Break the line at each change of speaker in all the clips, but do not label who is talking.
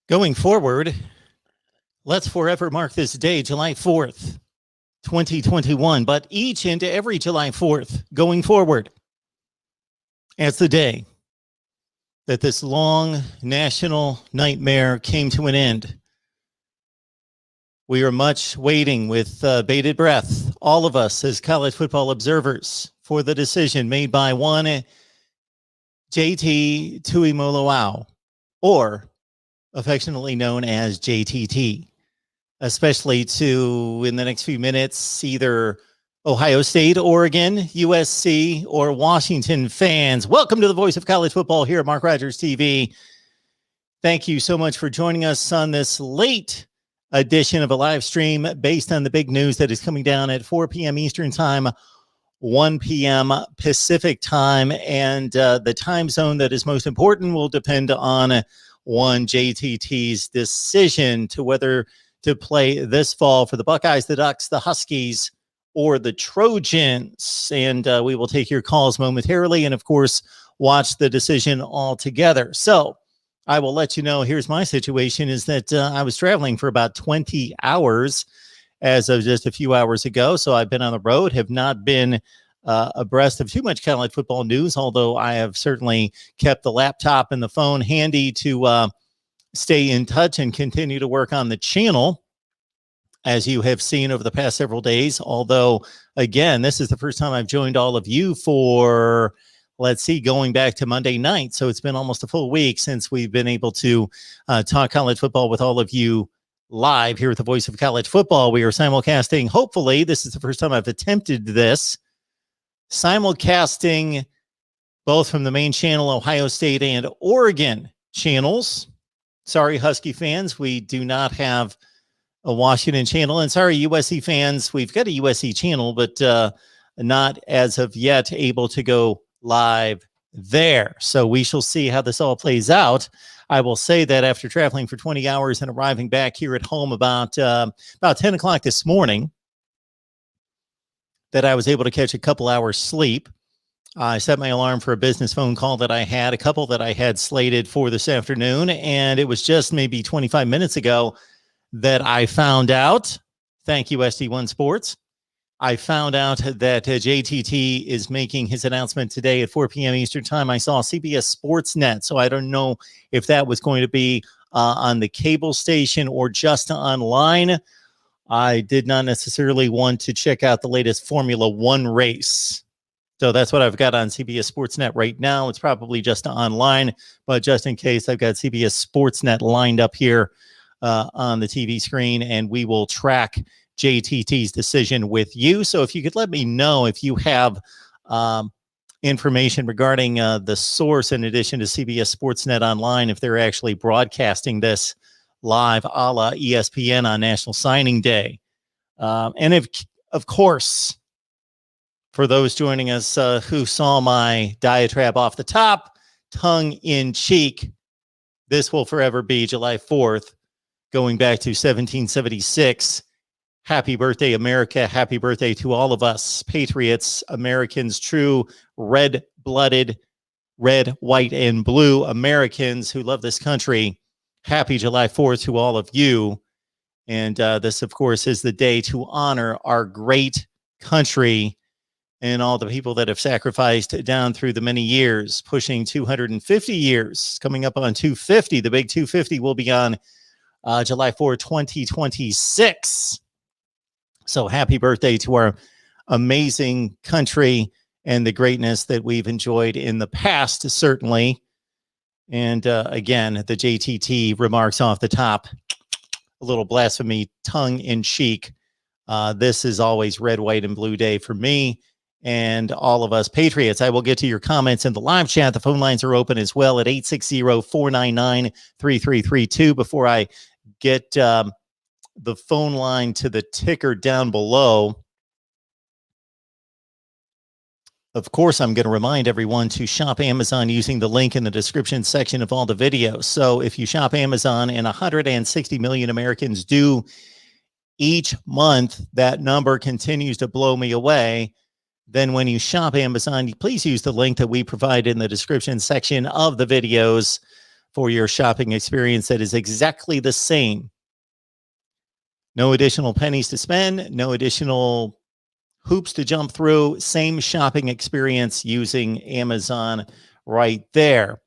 Going forward, let's forever mark this day, July 4th, 2021, but each and every July 4th going forward as the day that this long national nightmare came to an end. We are much waiting with bated breath, all of us as college football observers, for the decision made by one JT Tuimoloau, or affectionately known as JTT, especially to, in the next few minutes, either Ohio State, Oregon, USC, or Washington fans. Welcome to the Voice of College Football here at Mark Rogers TV. Thank you so much for joining us on this late edition of a live stream based on the big news that is coming down at 4 p.m. Eastern Time, 1 p.m. Pacific Time, and the time zone that is most important will depend on one JTT's decision to whether to play this fall for the Buckeyes, the Ducks, the Huskies, or the Trojans. And we will take your calls momentarily and, of course, watch the decision all together. So I will let you know, here's my situation, is that I was traveling for about 20 hours as of just a few hours ago. So I've been on the road, have not been abreast of too much college football news, although I have certainly kept the laptop and the phone handy to stay in touch and continue to work on the channel, as you have seen over the past several days. Although, again, this is the first time I've joined all of you for, let's see, going back to Monday night. So it's been almost a full week since we've been able to talk college football with all of you live here at the Voice of College Football. We are simulcasting. Hopefully, this is the first time I've attempted this. Simulcasting both from the main channel, Ohio State and Oregon channels. Sorry, Husky fans, we do not have a Washington channel. And sorry, USC fans, we've got a USC channel, but not as of yet able to go live there. So we shall see how this all plays out. I will say that after traveling for 20 hours and arriving back here at home about 10 o'clock this morning, that I was able to catch a couple hours sleep. I set my alarm for a business phone call that I had, a couple that I had slated for this afternoon, and it was just maybe 25 minutes ago that I found out, thank you, SD1 Sports, I found out that JTT is making his announcement today at 4 p.m. Eastern Time. I saw CBS Sportsnet, so I don't know if that was going to be on the cable station or just online. I did not necessarily want to check out the latest Formula One race. So that's what I've got on CBS Sportsnet right now. It's probably just online, but just in case, I've got CBS Sportsnet lined up here on the TV screen, and we will track JTT's decision with you. So if you could let me know if you have information regarding the source, in addition to CBS Sportsnet online, if they're actually broadcasting this live a la ESPN on National Signing Day. And if, of course, for those joining us who saw my diatribe off the top, tongue in cheek, this will forever be July 4th, going back to 1776. Happy birthday, America. Happy birthday to all of us, patriots, Americans, true red-blooded, red, white, and blue Americans who love this country. Happy July 4th to all of you. And this, of course, is the day to honor our great country and all the people that have sacrificed down through the many years, pushing 250 years, coming up on 250. The big 250 will be on July 4, 2026. So happy birthday to our amazing country and the greatness that we've enjoyed in the past, certainly. And again, the JTT remarks off the top, a little blasphemy, tongue in cheek. This is always red, white, and blue day for me and all of us patriots. I will get to your comments in the live chat. The phone lines are open as well at 860-499-3332. Before I get the phone line to the ticker down below, of course, I'm going to remind everyone to shop Amazon using the link in the description section of all the videos. So if you shop Amazon, and 160 million Americans do each month, that number continues to blow me away. Then when you shop Amazon, please use the link that we provide in the description section of the videos for your shopping experience that is exactly the same. No additional pennies to spend, no additional hoops to jump through, same shopping experience using Amazon right there.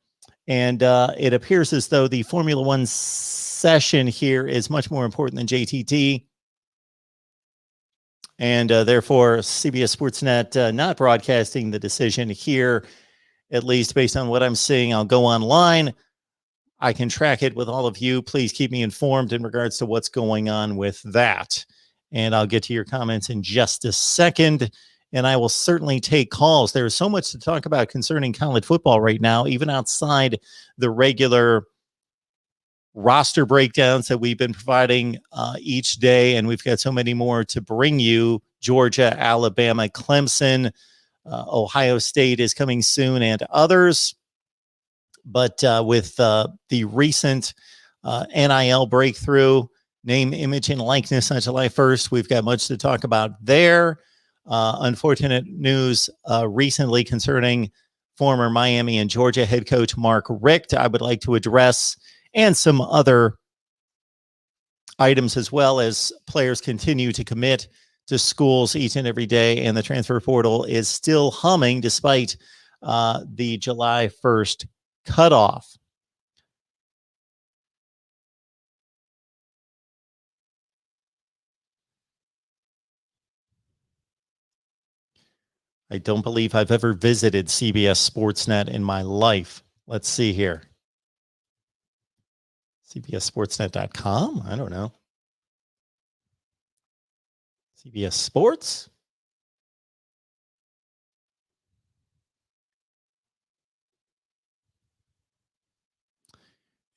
And it appears as though the Formula One session here is much more important than JTT. And therefore, CBS Sportsnet not broadcasting the decision here, at least based on what I'm seeing. I'll go online. I can track it with all of you. Please keep me informed in regards to what's going on with that. And I'll get to your comments in just a second. And I will certainly take calls. There's so much to talk about concerning college football right now, even outside the regular roster breakdowns that we've been providing each day. And we've got so many more to bring you. Georgia, Alabama, Clemson, Ohio State is coming soon, and others. But with the recent NIL breakthrough, name, image, and likeness on July 1st, we've got much to talk about there. Unfortunate news recently concerning former Miami and Georgia head coach Mark Richt, I would like to address, and some other items as well, as players continue to commit to schools each and every day, and the transfer portal is still humming despite the July 1st cutoff. I don't believe I've ever visited CBS Sportsnet in my life. Let's see here. CBSSportsnet.com? I don't know. CBS Sports?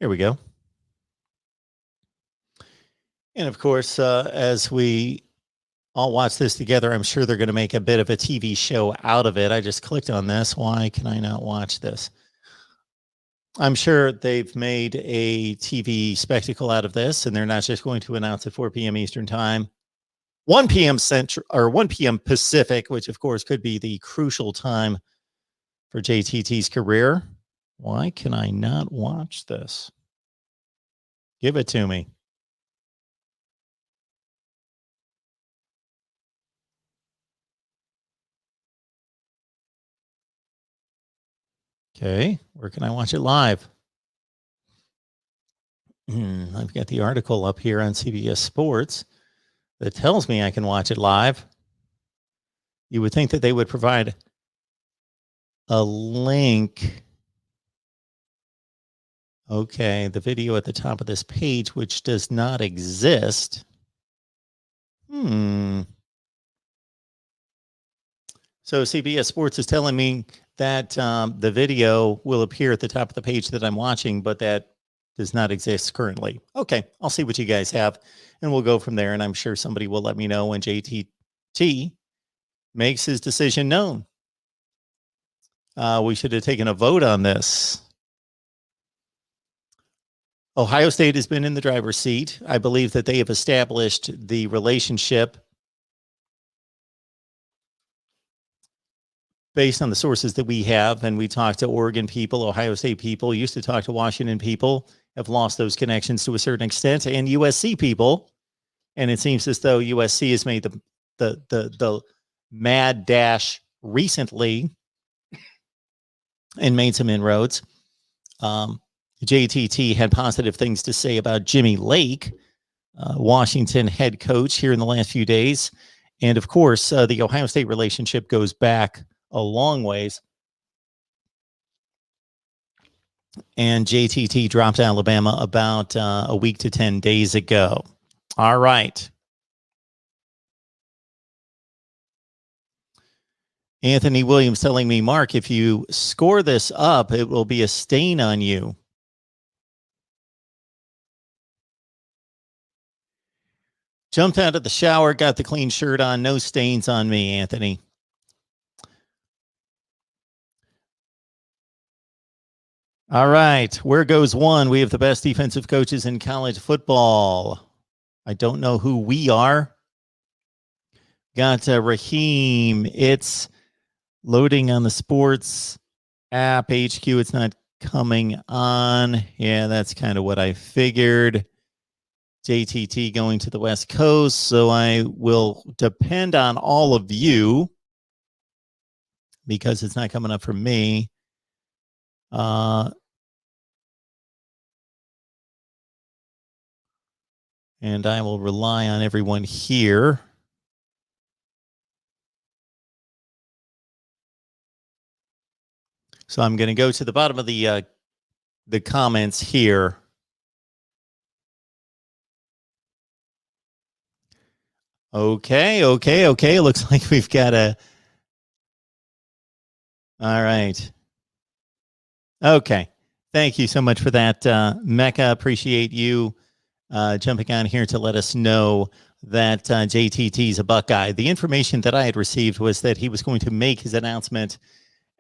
Here we go. And of course, as we all watch this together, I'm sure they're going to make a bit of a TV show out of it. I just clicked on this. Why can I not watch this? I'm sure they've made a TV spectacle out of this, and they're not just going to announce at 4 p.m. Eastern Time, 1 p.m. Central, or 1 p.m. Pacific, which of course could be the crucial time for JTT's career. Why can I not watch this? Give it to me. Okay, where can I watch it live? I've got the article up here on CBS Sports that tells me I can watch it live. You would think that they would provide a link. Okay, the video at the top of this page, which does not exist. So CBS Sports is telling me that the video will appear at the top of the page that I'm watching, but that does not exist currently. Okay, I'll see what you guys have, and we'll go from there. And I'm sure somebody will let me know when JTT makes his decision known. We should have taken a vote on this. Ohio State has been in the driver's seat. I believe that they have established the relationship based on the sources that we have, and we talked to Oregon people, Ohio State people, used to talk to Washington people, have lost those connections to a certain extent, and USC people. And it seems as though USC has made the mad dash recently and made some inroads. JTT had positive things to say about Jimmy Lake, Washington head coach, here in the last few days. And of course, the Ohio State relationship goes back a long ways. And JTT dropped Alabama about a week to 10 days ago. All right. Anthony Williams telling me, Mark, if you score this up, it will be a stain on you. Jumped out of the shower, got the clean shirt on, no stains on me, Anthony. All right, where goes one? We have the best defensive coaches in college football. I don't know who we are. Got Raheem. It's loading on the sports app HQ. It's not coming on. Yeah, that's kind of what I figured. JTT going to the West Coast. So I will depend on all of you because it's not coming up for me. And I will rely on everyone here. So I'm going to go to the bottom of the comments here. Okay. Looks like we've got a. All right. Okay. Thank you so much for that, Mecca. Appreciate you jumping on here to let us know that JTT is a Buckeye. The information that I had received was that he was going to make his announcement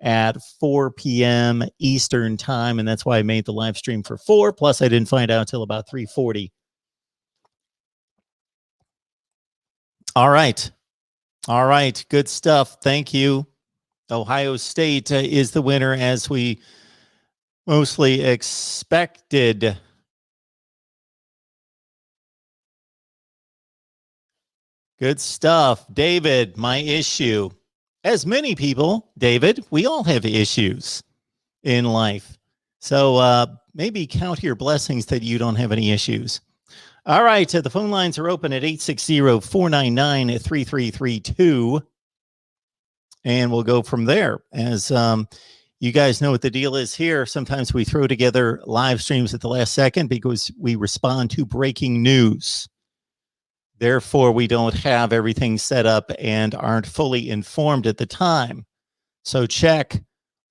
at 4 p.m. Eastern time, and that's why I made the live stream for 4. Plus, I didn't find out until about 3:40. All right. Good stuff. Thank you. Ohio State is the winner, as we mostly expected. Good stuff. David, my issue. As many people, David, we all have issues in life. So maybe count your blessings that you don't have any issues. All right. The phone lines are open at 860-499-3332. And we'll go from there. As you guys know what the deal is here. Sometimes we throw together live streams at the last second because we respond to breaking news. Therefore, we don't have everything set up and aren't fully informed at the time. So check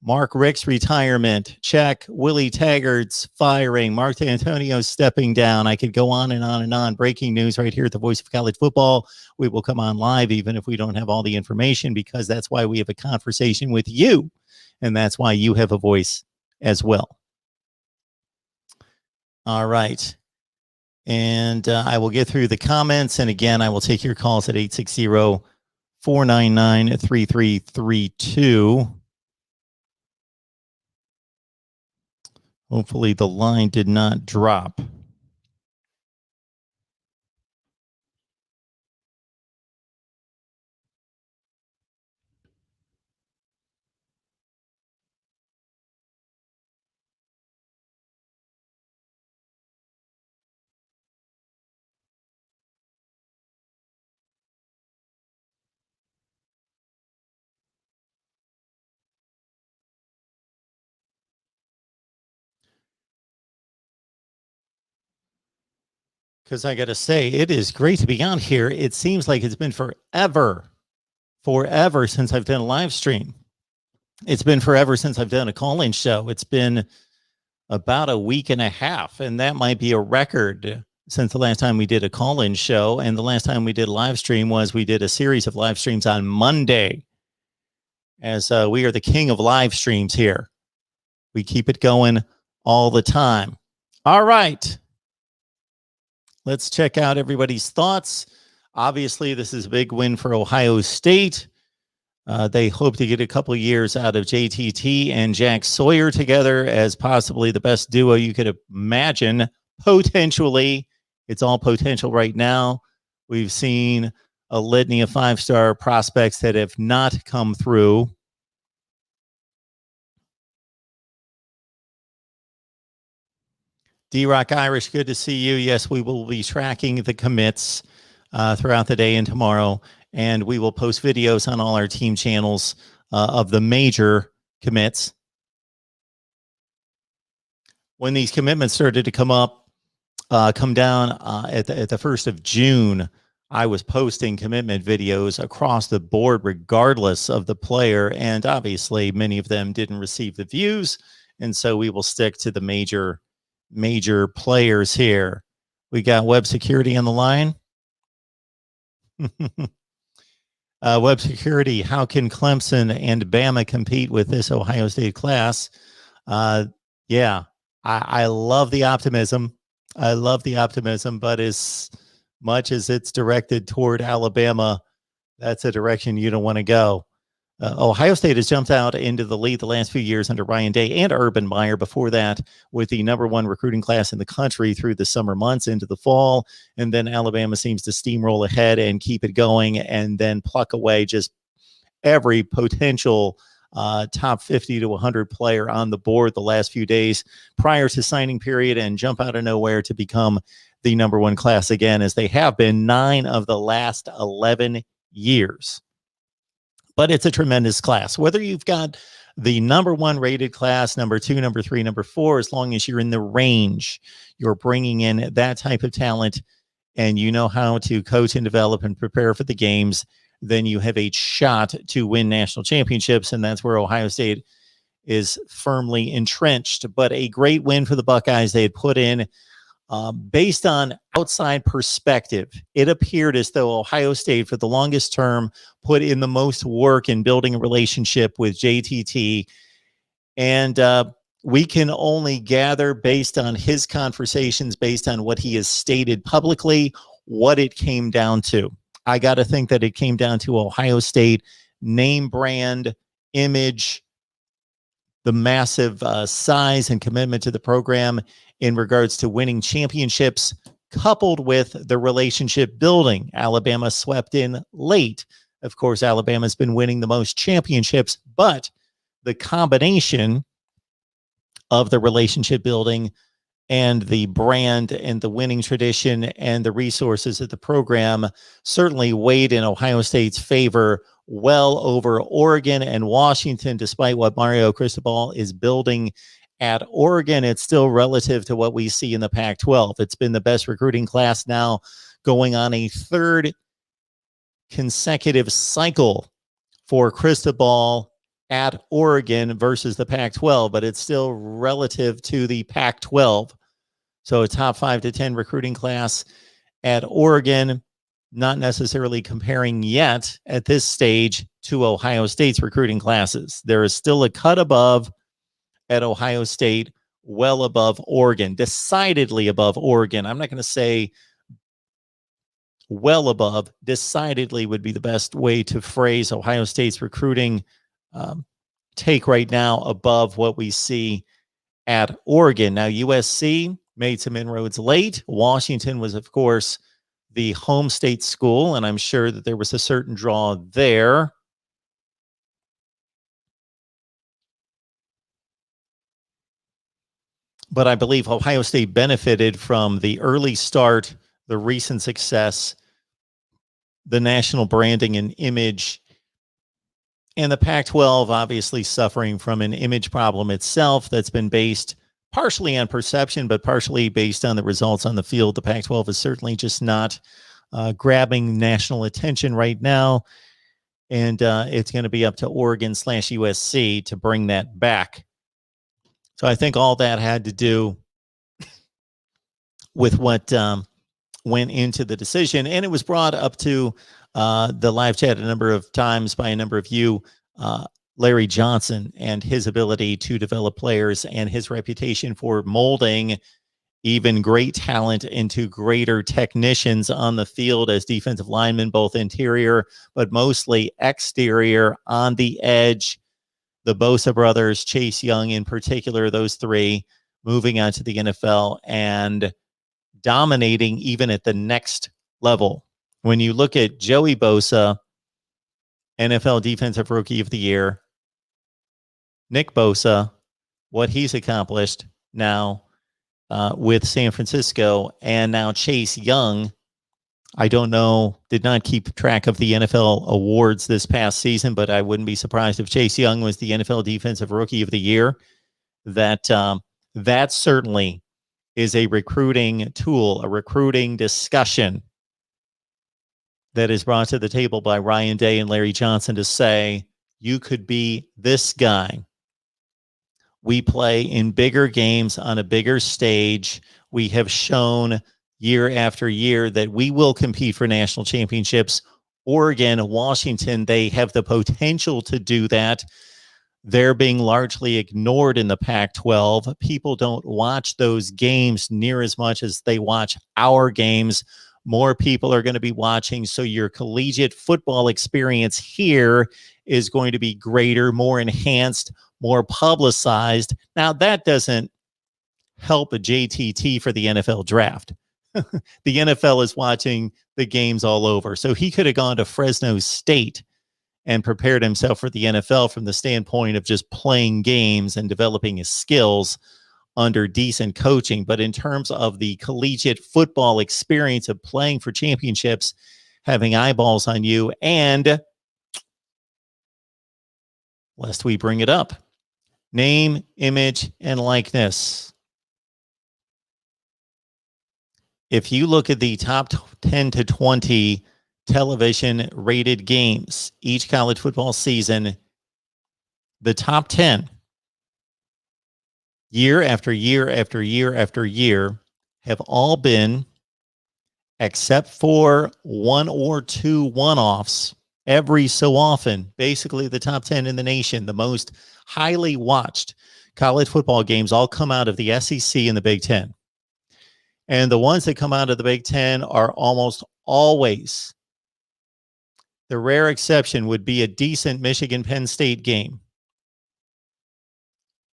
Mark Rick's retirement. Check Willie Taggart's firing. Mark D'Antonio stepping down. I could go on and on and on. Breaking news right here at the Voice of College Football. We will come on live even if we don't have all the information, because that's why we have a conversation with you. And that's why you have a voice as well. All right. And I will get through the comments. And again, I will take your calls at 860-499-3332. Hopefully the line did not drop. Because I got to say, it is great to be on here. It seems like it's been forever since I've done a live stream. It's been forever since I've done a call-in show. It's been about a week and a half, and that might be a record since the last time we did a call-in show. And the last time we did a live stream was we did a series of live streams on Monday, as we are the king of live streams here. We keep it going all the time. All right. Let's check out everybody's thoughts. Obviously, this is a big win for Ohio State. They hope to get a couple of years out of JTT and Jack Sawyer together as possibly the best duo you could imagine. Potentially, it's all potential right now. We've seen a litany of five-star prospects that have not come through. D-Rock Irish, good to see you. Yes, we will be tracking the commits throughout the day and tomorrow, and we will post videos on all our team channels of the major commits. When these commitments started to come down at the 1st of June, I was posting commitment videos across the board regardless of the player, and obviously many of them didn't receive the views, and so we will stick to the major players here. We got web security on the line. Web security, how can Clemson and Bama compete with this Ohio State class? Yeah, I love the optimism. But as much as it's directed toward Alabama, that's a direction you don't want to go. Ohio State has jumped out into the lead the last few years under Ryan Day and Urban Meyer. Before that, with the number one recruiting class in the country through the summer months into the fall. And then Alabama seems to steamroll ahead and keep it going and then pluck away just every potential top 50 to 100 player on the board the last few days prior to signing period and jump out of nowhere to become the number one class again, as they have been 9 of the last 11 years. But it's a tremendous class. Whether you've got the number one rated class, number 2, number 3, number 4, as long as you're in the range, you're bringing in that type of talent and you know how to coach and develop and prepare for the games, then you have a shot to win national championships. And that's where Ohio State is firmly entrenched. But a great win for the Buckeyes. They had put in, based on outside perspective, it appeared as though Ohio State for the longest term put in the most work in building a relationship with JTT. And we can only gather based on his conversations, based on what he has stated publicly, what it came down to. I got to think that it came down to Ohio State name, brand, image, the massive size and commitment to the program in regards to winning championships, coupled with the relationship building. Alabama swept in late. Of course, Alabama's been winning the most championships, but the combination of the relationship building and the brand and the winning tradition and the resources of the program certainly weighed in Ohio State's favor well over Oregon and Washington. Despite what Mario Cristobal is building at Oregon, it's still relative to what we see in the Pac-12. It's been the best recruiting class now going on a third consecutive cycle for Cristobal at Oregon versus the Pac-12, but it's still relative to the Pac-12. So a top 5 to 10 recruiting class at Oregon, not necessarily comparing yet at this stage to Ohio State's recruiting classes. There is still a cut above at Ohio State, well above Oregon, decidedly above Oregon. I'm not going to say well above, decidedly would be the best way to phrase Ohio State's recruiting take right now above what we see at Oregon. Now, USC made some inroads late. Washington was, of course, the home state school, and I'm sure that there was a certain draw there. But I believe Ohio State benefited from the early start, the recent success, the national branding and image, and the Pac-12 obviously suffering from an image problem itself that's been based partially on perception, but partially based on the results on the field. The Pac-12 is certainly just not grabbing national attention right now. And it's going to be up to Oregon/USC to bring that back. So I think all that had to do with what went into the decision. And it was brought up to the live chat a number of times by a number of you, Larry Johnson, and his ability to develop players and his reputation for molding even great talent into greater technicians on the field as defensive linemen, both interior, but mostly exterior on the edge. The Bosa brothers, Chase Young in particular, those three moving on to the NFL and dominating even at the next level. When you look at Joey Bosa, NFL Defensive Rookie of the Year, Nick Bosa, what he's accomplished now with San Francisco, and now Chase Young. I don't know, did not keep track of the NFL awards this past season, but I wouldn't be surprised if Chase Young was the NFL Defensive Rookie of the Year. That certainly is a recruiting tool, a recruiting discussion that is brought to the table by Ryan Day and Larry Johnson to say, you could be this guy. We play in bigger games on a bigger stage. We have shown year after year that we will compete for national championships. Oregon, Washington, they have the potential to do that. They're being largely ignored in the Pac-12. People don't watch those games near as much as they watch our games. more people are going to be watching. So your collegiate football experience here is going to be greater, more enhanced, more publicized. Now, that doesn't help a JTT for the NFL draft. The NFL is watching the games all over. So he could have gone to Fresno State and prepared himself for the NFL from the standpoint of just playing games and developing his skills under decent coaching. But in terms of the collegiate football experience of playing for championships, having eyeballs on you, and lest we bring it up, name, image, and likeness. If you look at the top 10 to 20 television rated games each college football season, the top 10, year after year after year after year, have all been, except for one or two one-offs, every so often, basically the top 10 in the nation, the most highly watched college football games all come out of the SEC and the Big Ten. And the ones that come out of the Big Ten are almost always, the rare exception would be a decent Michigan-Penn State game.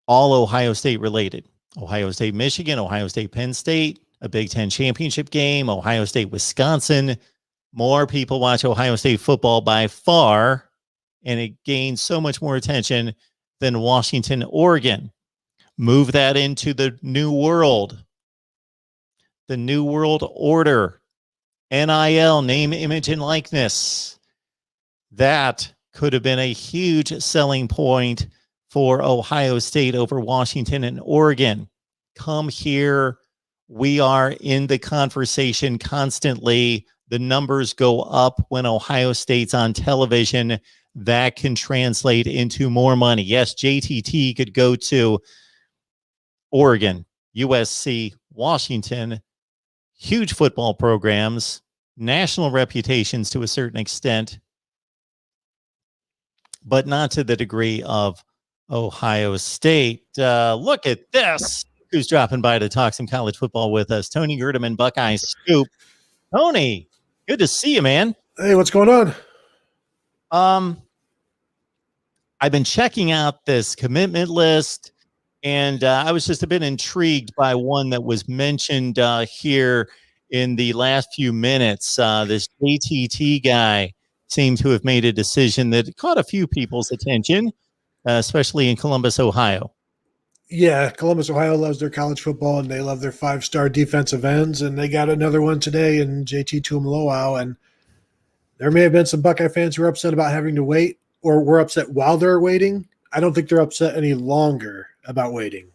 All Ohio State related. Ohio State, Michigan, Ohio State, Penn State, a Big Ten championship game, Ohio State, Wisconsin. More people watch Ohio State football by far, and it gains so much more attention than Washington, Oregon. Move that into the new world. The New World Order, NIL, name, image, and likeness. That could have been a huge selling point for Ohio State over Washington and Oregon. Come here. We are in the conversation constantly. The numbers go up when Ohio State's on television. That can translate into more money. Yes, JTT could go to Oregon, USC, Washington. Huge football programs, national reputations to a certain extent, but not to the degree of Ohio State. Look at this. Who's dropping by to talk some college football with us? Tony Gerdeman, Buckeye Scoop. Tony, good to see you, man.
Hey, what's going on?
I've been checking out this commitment list, and I was just a bit intrigued by one that was mentioned here in the last few minutes. This JTT guy seemed to have made a decision that caught a few people's attention, especially in Columbus, Ohio.
Yeah, Columbus, Ohio loves their college football, and they love their 5-star defensive ends, and they got another one today in JT Tuimoloau, and there may have been some Buckeye fans who were upset about having to wait, or were upset while they're waiting. I don't think they're upset any longer about waiting.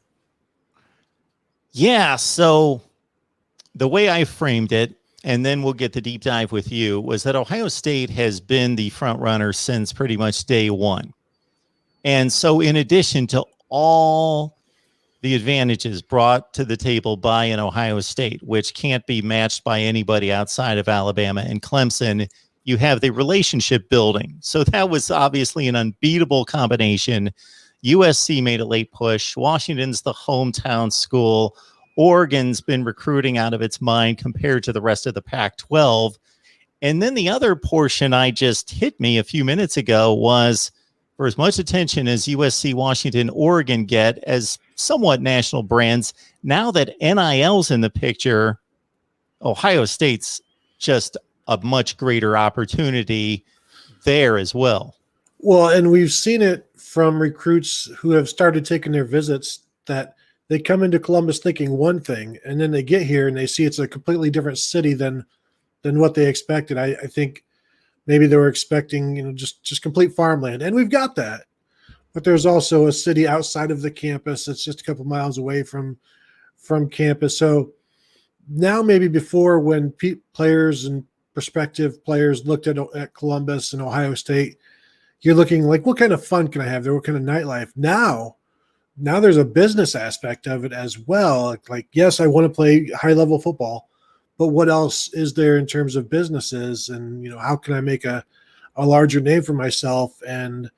Yeah, so the way I framed it, and then we'll get the deep dive with you, was that Ohio State has been the front runner since pretty much day one. And so in addition to all the advantages brought to the table by an Ohio State, which can't be matched by anybody outside of Alabama and Clemson, you have the relationship building. So that was obviously an unbeatable combination. USC made a late push. Washington's the hometown school. Oregon's been recruiting out of its mind compared to the rest of the Pac-12. And then the other portion I just hit me a few minutes ago was, for as much attention as USC, Washington, Oregon get as somewhat national brands, now that NIL's in the picture, Ohio State's just a much greater opportunity there as well.
Well, and we've seen it from recruits who have started taking their visits, that they come into Columbus thinking one thing, and then they get here and they see it's a completely different city than what they expected. I think maybe they were expecting, just complete farmland, and we've got that. But there's also a city outside of the campus that's just a couple miles away from campus. So now, maybe before, when players and prospective players looked at Columbus and Ohio State, you're looking like, what kind of fun can I have there? What kind of nightlife? Now there's a business aspect of it as well. Like, yes, I want to play high level football, but what else is there in terms of businesses? And, how can I make a larger name for myself? And,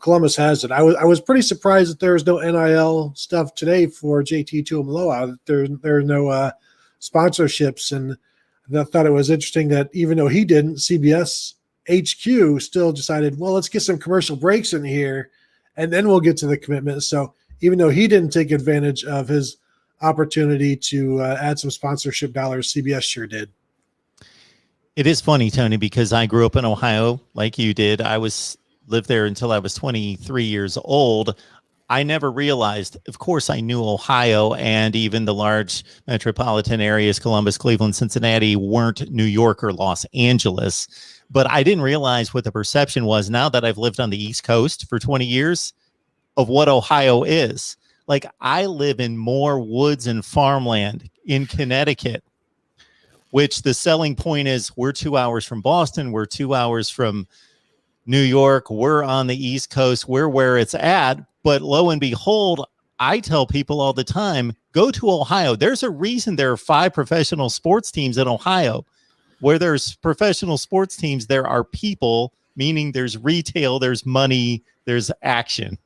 Columbus has it. I was pretty surprised that there was no NIL stuff today for JT Tuimoloau. There are no sponsorships. And I thought it was interesting that even though he didn't, CBS HQ still decided, well, let's get some commercial breaks in here, and then we'll get to the commitment. So even though he didn't take advantage of his opportunity to add some sponsorship dollars, CBS sure did.
It is funny, Tony, because I grew up in Ohio like you did. Lived there until I was 23 years old. I never realized, of course, I knew Ohio and even the large metropolitan areas, Columbus, Cleveland, Cincinnati, weren't New York or Los Angeles. But I didn't realize what the perception was now that I've lived on the East Coast for 20 years of what Ohio is. Like, I live in more woods and farmland in Connecticut, which the selling point is we're 2 hours from Boston. We're 2 hours from New York. We're on the East Coast. We're where it's at. But lo and behold, I tell people all the time, go to Ohio. There's a reason there are 5 professional sports teams in Ohio. Where there's professional sports teams, there are people, meaning there's retail, there's money, there's action.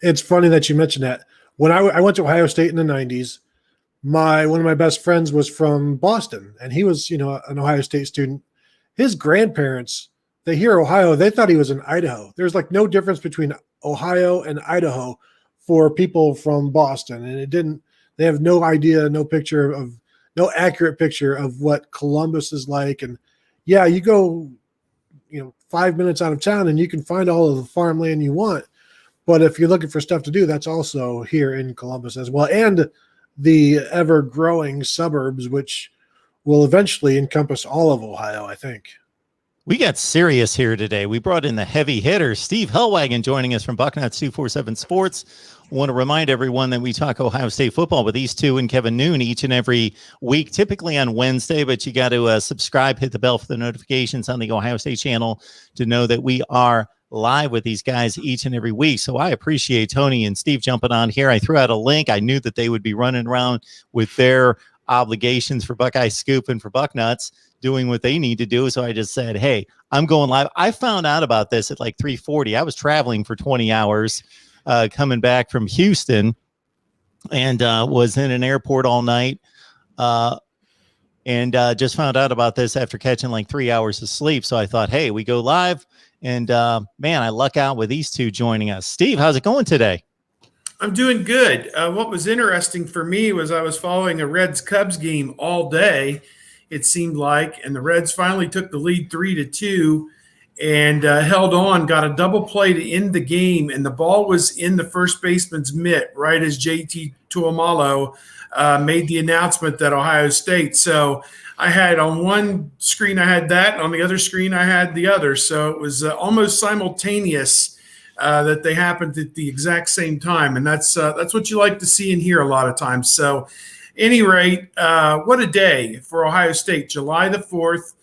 It's funny that you mentioned that. When I went to Ohio State in the 90s, one of my best friends was from Boston, and he was, an Ohio State student. His grandparents, they hear Ohio, they thought he was in Idaho. There's like no difference between Ohio and Idaho for people from Boston. And they have no idea, no accurate picture of what Columbus is like. And yeah, you go, 5 minutes out of town and you can find all of the farmland you want. But if you're looking for stuff to do, that's also here in Columbus as well. And the ever growing suburbs, which will eventually encompass all of Ohio, I think.
We got serious here today. We brought in the heavy hitter, Steve Hellwagon, joining us from Bucknuts 247 Sports. I want to remind everyone that we talk Ohio State football with these two and Kevin Noon each and every week, typically on Wednesday, but you got to subscribe, hit the bell for the notifications on the Ohio State channel to know that we are live with these guys each and every week. So I appreciate Tony and Steve jumping on here. I threw out a link. I knew that they would be running around with their obligations for Buckeye Scoop and for Bucknuts, doing what they need to do. So I just said, hey, I'm going live. I found out about this at like 3:40. I was traveling for 20 hours coming back from Houston and was in an airport all night and just found out about this after catching like 3 hours of sleep. So I thought, hey, we go live. And man, I luck out with these two joining us. Steve, how's it going today?
I'm doing good. What was interesting for me was I was following a Reds-Cubs game all day, it seemed like, and the Reds finally took the lead 3-2 and held on, got a double play to end the game, and the ball was in the first baseman's mitt right as JT Tuimoloau made the announcement that Ohio State. So I had on one screen, I had that. On the other screen, I had the other. So it was almost simultaneous that they happened at the exact same time. And that's what you like to see and hear a lot of times. So any rate, what a day for Ohio State. July the 4th,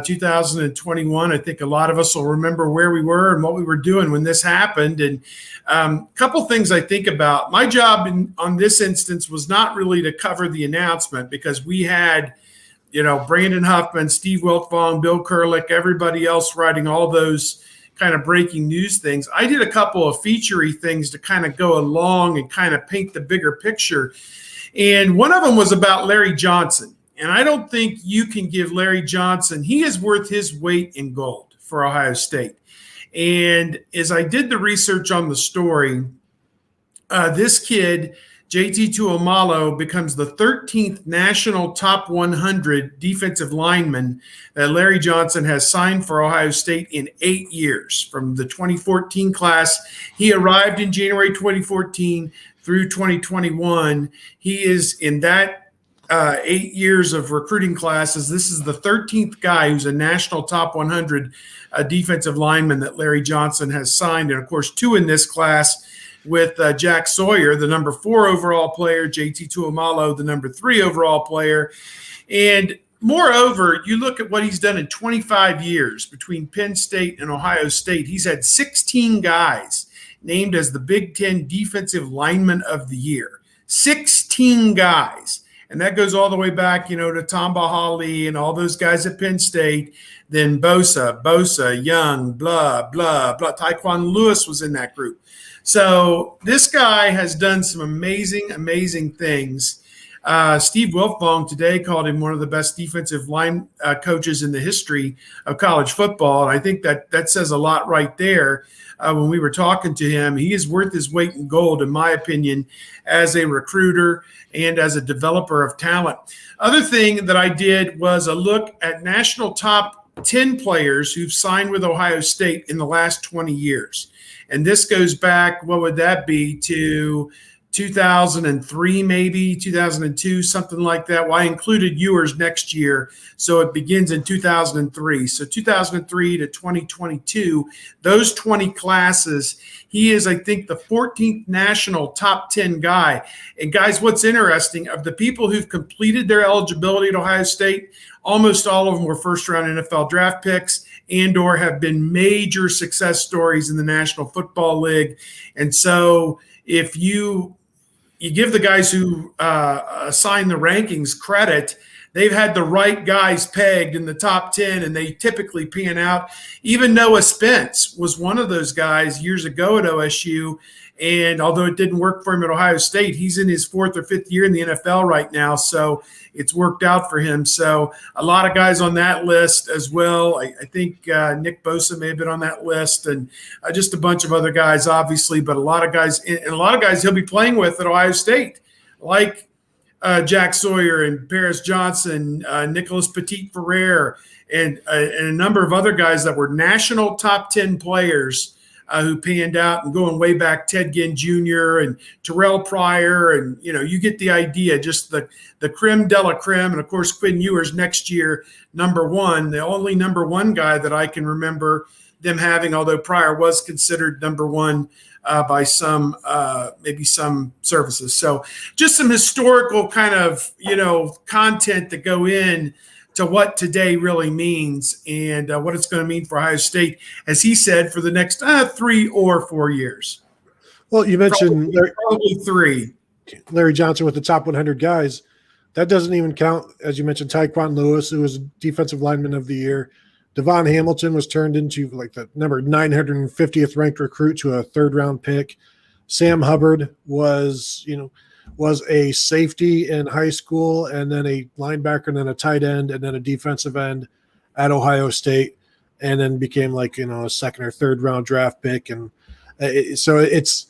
2021. I think a lot of us will remember where we were and what we were doing when this happened. And a couple things I think about. My job on this instance was not really to cover the announcement because we had, Brandon Huffman, Steve Wiltfong, Bill Kurlick, everybody else writing all those kind of breaking news things. I did a couple of featurey things to kind of go along and kind of paint the bigger picture. And one of them was about Larry Johnson. And I don't think you can give Larry Johnson, he is worth his weight in gold for Ohio State. And as I did the research on the story, this kid, JT Tuimoloau, becomes the 13th national top 100 defensive lineman that Larry Johnson has signed for Ohio State in 8 years. From the 2014 class, he arrived in January 2014 through 2021. He is in that 8 years of recruiting classes. This is the 13th guy who's a national top 100 defensive lineman that Larry Johnson has signed. And, of course, 2 in this class with Jack Sawyer, the number 4 overall player, JT Tuimoloau, the number 3 overall player. And moreover, you look at what he's done in 25 years between Penn State and Ohio State. He's had 16 guys named as the Big Ten Defensive Lineman of the Year. 16 guys. And that goes all the way back, to Tamba Hawley and all those guys at Penn State. Then Bosa, Young, blah, blah, blah. Taekwon Lewis was in that group. So this guy has done some amazing, amazing things. Steve Wilfong today called him one of the best defensive line coaches in the history of college football. And I think that says a lot right there. When we were talking to him, he is worth his weight in gold, in my opinion, as a recruiter and as a developer of talent. Other thing that I did was a look at national top 10 players who've signed with Ohio State in the last 20 years. And this goes back, what would that be, to 2003, maybe 2002, something like that. Well, I included Ewers next year, so it begins in 2003. So 2003 to 2022, those 20 classes, he is, I think, the 14th national top 10 guy. And guys, what's interesting, of the people who've completed their eligibility at Ohio State, almost all of them were first-round NFL draft picks and or have been major success stories in the National Football League. And so if you give the guys who assign the rankings credit, they've had the right guys pegged in the top 10, and they typically pan out. Even Noah Spence was one of those guys years ago at OSU, and although it didn't work for him at Ohio State, he's in his 4th or 5th year in the NFL right now, so it's worked out for him. So a lot of guys on that list as well. I think Nick Bosa may have been on that list, and just a bunch of other guys, obviously, but a lot of guys he'll be playing with at Ohio State, like Jack Sawyer and Paris Johnson, Nicholas Petit-Ferrer, and a number of other guys that were national top 10 players who panned out, and going way back, Ted Ginn Jr. and Terrell Pryor, and you get the idea, just the creme de la creme. And of course, Quinn Ewers next year, number 1, the only number 1 guy that I can remember them having, although Pryor was considered number 1 by some, maybe some services. So just some historical kind of, content that go in to what today really means, and what it's going to mean for Ohio State, as he said, for the next 3 or 4 years.
Well, you mentioned
probably 3.
Larry Johnson with the top 100 guys. That doesn't even count, as you mentioned, Tyquan Lewis, who was defensive lineman of the year. Devon Hamilton was turned into like the number 950th ranked recruit to a 3rd-round pick. Sam Hubbard was a safety in high school, and then a linebacker, and then a tight end, and then a defensive end at Ohio State, and then became a 2nd or 3rd round draft pick. And so it's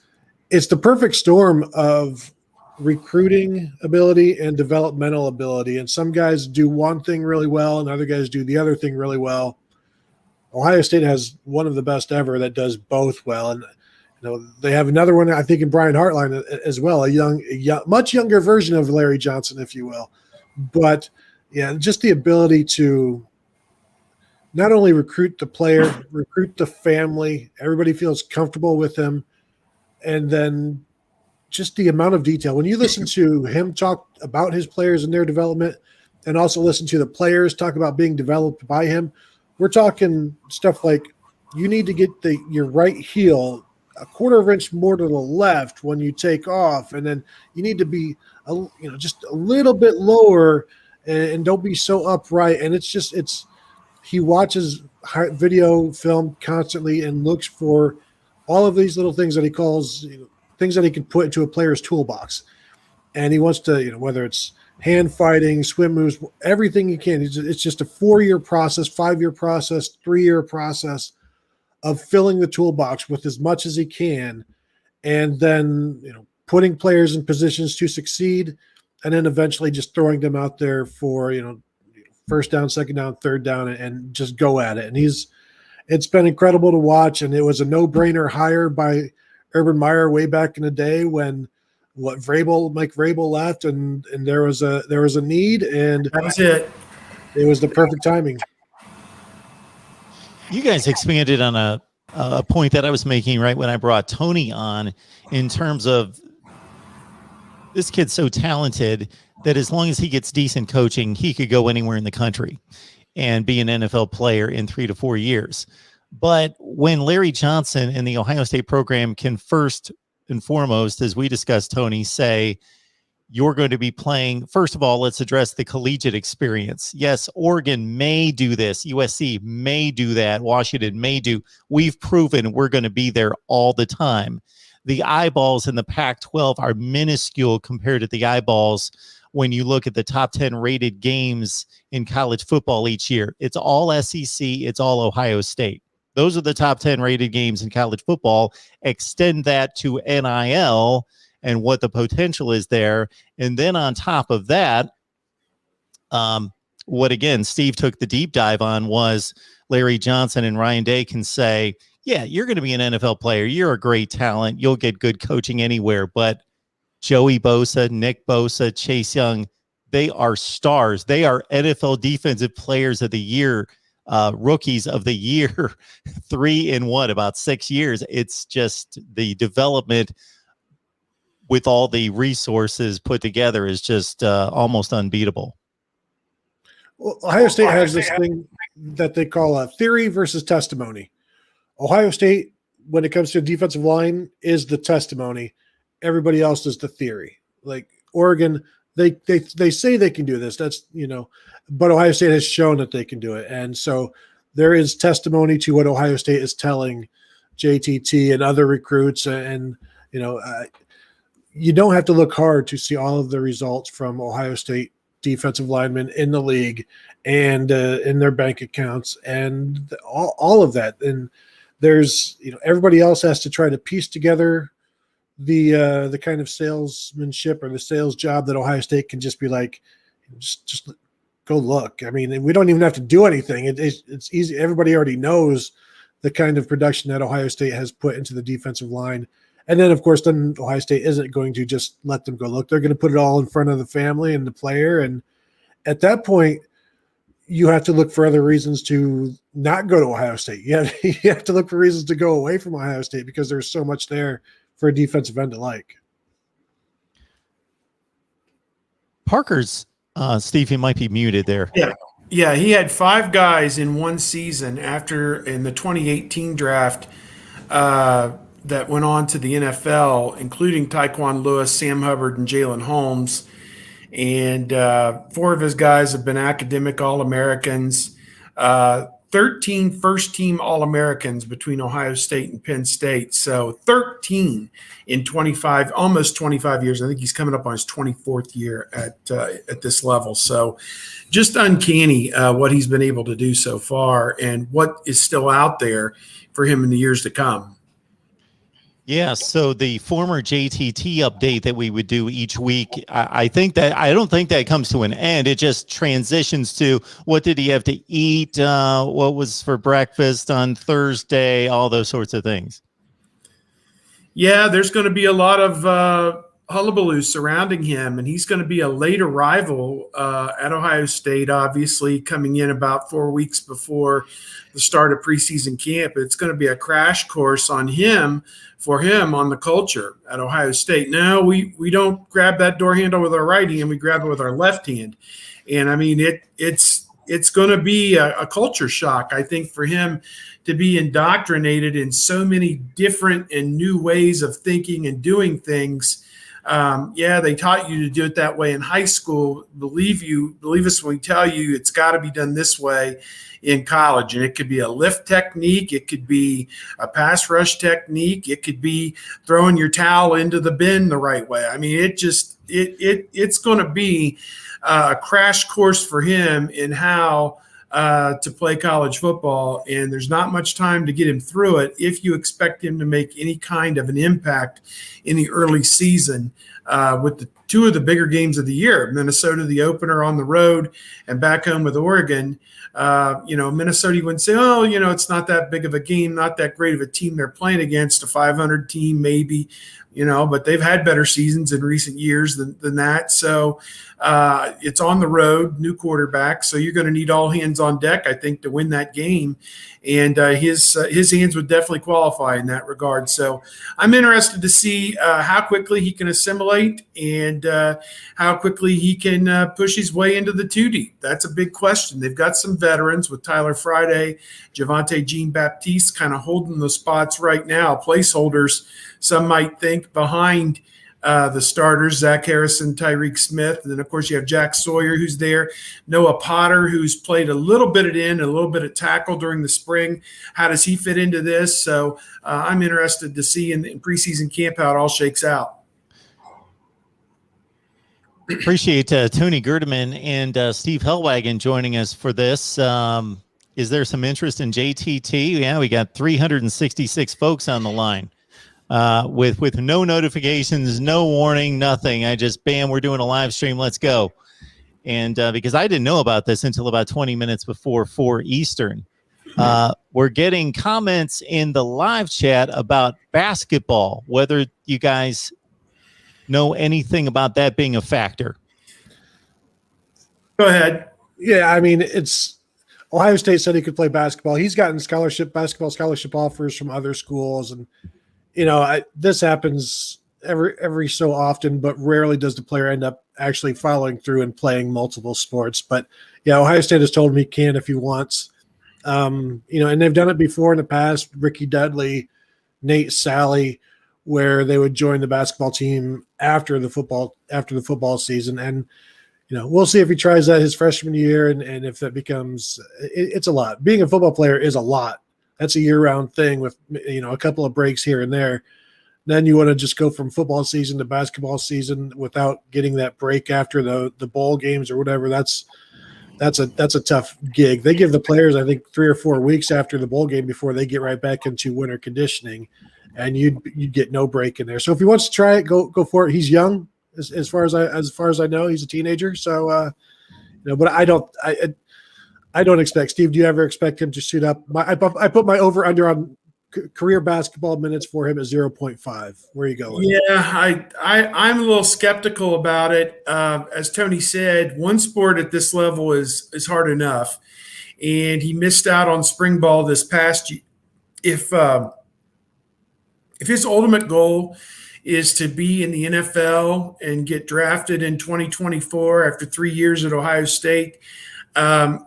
the perfect storm of recruiting ability and developmental ability. And some guys do one thing really well, and other guys do the other thing really well. Ohio State has one of the best ever that does both well. And they have another one, I think, in Brian Hartline as well, a much younger version of Larry Johnson, if you will. But, yeah, just the ability to not only recruit the player, recruit the family, everybody feels comfortable with him, and then just the amount of detail. When you listen to him talk about his players and their development, and also listen to the players talk about being developed by him, we're talking stuff like you need to get your right heel a 1/4 inch more to the left when you take off, and then you need to be just a little bit lower, and don't be so upright. And he watches video film constantly and looks for all of these little things that he calls things that he can put into a player's toolbox, and he wants to whether it's hand fighting, swim moves, everything he can. It's just a 4-year process, 5-year process, 3-year process of filling the toolbox with as much as he can, and then putting players in positions to succeed, and then eventually just throwing them out there for 1st down, 2nd down, 3rd down, and just go at it. And it's been incredible to watch, and it was a no-brainer hire by Urban Meyer way back in the day when Mike Vrabel left, and there was a need, and
that was it.
It was the perfect timing.
You guys expanded on a point that I was making right when I brought Tony on, in terms of this kid's so talented that as long as he gets decent coaching, he could go anywhere in the country and be an NFL player in 3 to 4 years. But when Larry Johnson and the Ohio State program can first and foremost, as we discussed, Tony, say, you're going to be playing, first of all, let's address the collegiate experience. Yes, Oregon may do this. USC may do that. Washington may do. We've proven we're going to be there all the time. The eyeballs in the Pac-12 are minuscule compared to the eyeballs when you look at the top 10 rated games in college football each year. It's all SEC, it's all Ohio State. Those are the top 10 rated games in college football. Extend that to NIL and what the potential is there. And then on top of that, what again Steve took the deep dive on was Larry Johnson and Ryan Day can say, yeah, you're going to be an NFL player. You're a great talent. You'll get good coaching anywhere. But Joey Bosa, Nick Bosa, Chase Young, they are stars. They are NFL Defensive Players of the Year, Rookies of the Year, 3 in about 6 years. It's just the development with all the resources put together is just almost unbeatable.
Well, Ohio State has this thing that they call a theory versus testimony. Ohio State, when it comes to defensive line, is the testimony. Everybody else is the theory. Like Oregon, they say they can do this. That's, but Ohio State has shown that they can do it. And so there is testimony to what Ohio State is telling JTT and other recruits. And, you don't have to look hard to see all of the results from Ohio State defensive linemen in the league and in their bank accounts and all of that. And there's, everybody else has to try to piece together the kind of salesmanship or the sales job that Ohio State can just be like, just go look. I mean, we don't even have to do anything. It's easy. Everybody already knows the kind of production that Ohio State has put into the defensive line. And then, of course, then Ohio State isn't going to just let them go look. They're going to put it all in front of the family and the player. And at that point, you have to look for other reasons to not go to Ohio State. You have to look for reasons to go away from Ohio State because there's so much there for a defensive end to like.
Parker's, Steve, he might be muted there.
Yeah, he had 5 guys in one season in the 2018 draft that went on to the NFL, including Tyquan Lewis, Sam Hubbard, and Jalen Holmes. And 4 of his guys have been academic All-Americans, 13 first-team All-Americans between Ohio State and Penn State. So 13 in almost 25 years. I think he's coming up on his 24th year at this level. So just uncanny what he's been able to do so far and what is still out there for him in the years to come.
Yeah, so the former JTT update that we would do each week, I don't think that comes to an end. It just transitions to what did he have to eat, what was for breakfast on Thursday, all those sorts of things.
Yeah, there's going to be a lot of hullabaloo surrounding him, and he's going to be a late arrival at Ohio State, obviously coming in about 4 weeks before the start of preseason camp. It's going to be a crash course on him on the culture at Ohio State. No, we don't grab that door handle with our right hand, we grab it with our left hand. And I mean, it's going to be a culture shock, I think, for him to be indoctrinated in so many different and new ways of thinking and doing things. They taught you to do it that way in high school. Believe us when we tell you it's got to be done this way in college. And it could be a lift technique. It could be a pass rush technique. It could be throwing your towel into the bin the right way. I mean, it's going to be a crash course for him in how to play college football. And there's not much time to get him through it if you expect him to make any kind of an impact in the early season with the 2 of the bigger games of the year, Minnesota, the opener on the road, and back home with Oregon. Minnesota, you wouldn't say, it's not that big of a game, not that great of a team they're playing against, a 500 team maybe, but they've had better seasons in recent years than that. So it's on the road, new quarterback. So you're going to need all hands on deck, I think, to win that game. And his hands would definitely qualify in that regard. So I'm interested to see how quickly he can assimilate and how quickly he can push his way into the 2D. That's a big question. They've got some veterans with Tyler Friday, Javonte Jean-Baptiste kind of holding the spots right now, placeholders, some might think, behind the starters, Zach Harrison, Tyreek Smith. And then, of course, you have Jack Sawyer, who's there. Noah Potter, who's played a little bit at end, a little bit at tackle during the spring. How does he fit into this? So I'm interested to see in preseason camp how it all shakes out.
Appreciate Tony Gerdeman and Steve Hellwagon joining us for this. Is there some interest in JTT? Yeah, we got 366 folks on the line with no notifications, no warning, nothing. I just, bam, we're doing a live stream. Let's go. And because I didn't know about this until about 20 minutes before 4 Eastern, we're getting comments in the live chat about basketball, whether you guys know anything about that being a factor.
Go ahead.
Yeah, I mean, it's Ohio State said he could play basketball. He's gotten basketball scholarship offers from other schools, and this happens every so often, but rarely does the player end up actually following through and playing multiple sports. But yeah, Ohio State has told him he can if he wants. And they've done it before in the past. Ricky Dudley, Nate Sally, where they would join the basketball team after the football season. And we'll see if he tries that his freshman year, and if that becomes it's a lot. Being a football player is a lot. That's a year-round thing with a couple of breaks here and there. Then you want to just go from football season to basketball season without getting that break after the bowl games or whatever. That's a tough gig. They give the players, I think, 3 or 4 weeks after the bowl game before they get right back into winter conditioning, and you'd get no break in there. So if he wants to try it, go for it. He's young, as far as I know, he's a teenager. So but I don't expect. Steve, do you ever expect him to shoot up? I put my over under on career basketball minutes for him at 0.5. Where are you going?
Yeah, I'm a little skeptical about it. As Tony said, one sport at this level is hard enough, and he missed out on spring ball this past year. If his ultimate goal is to be in the NFL and get drafted in 2024 after 3 years at Ohio State, I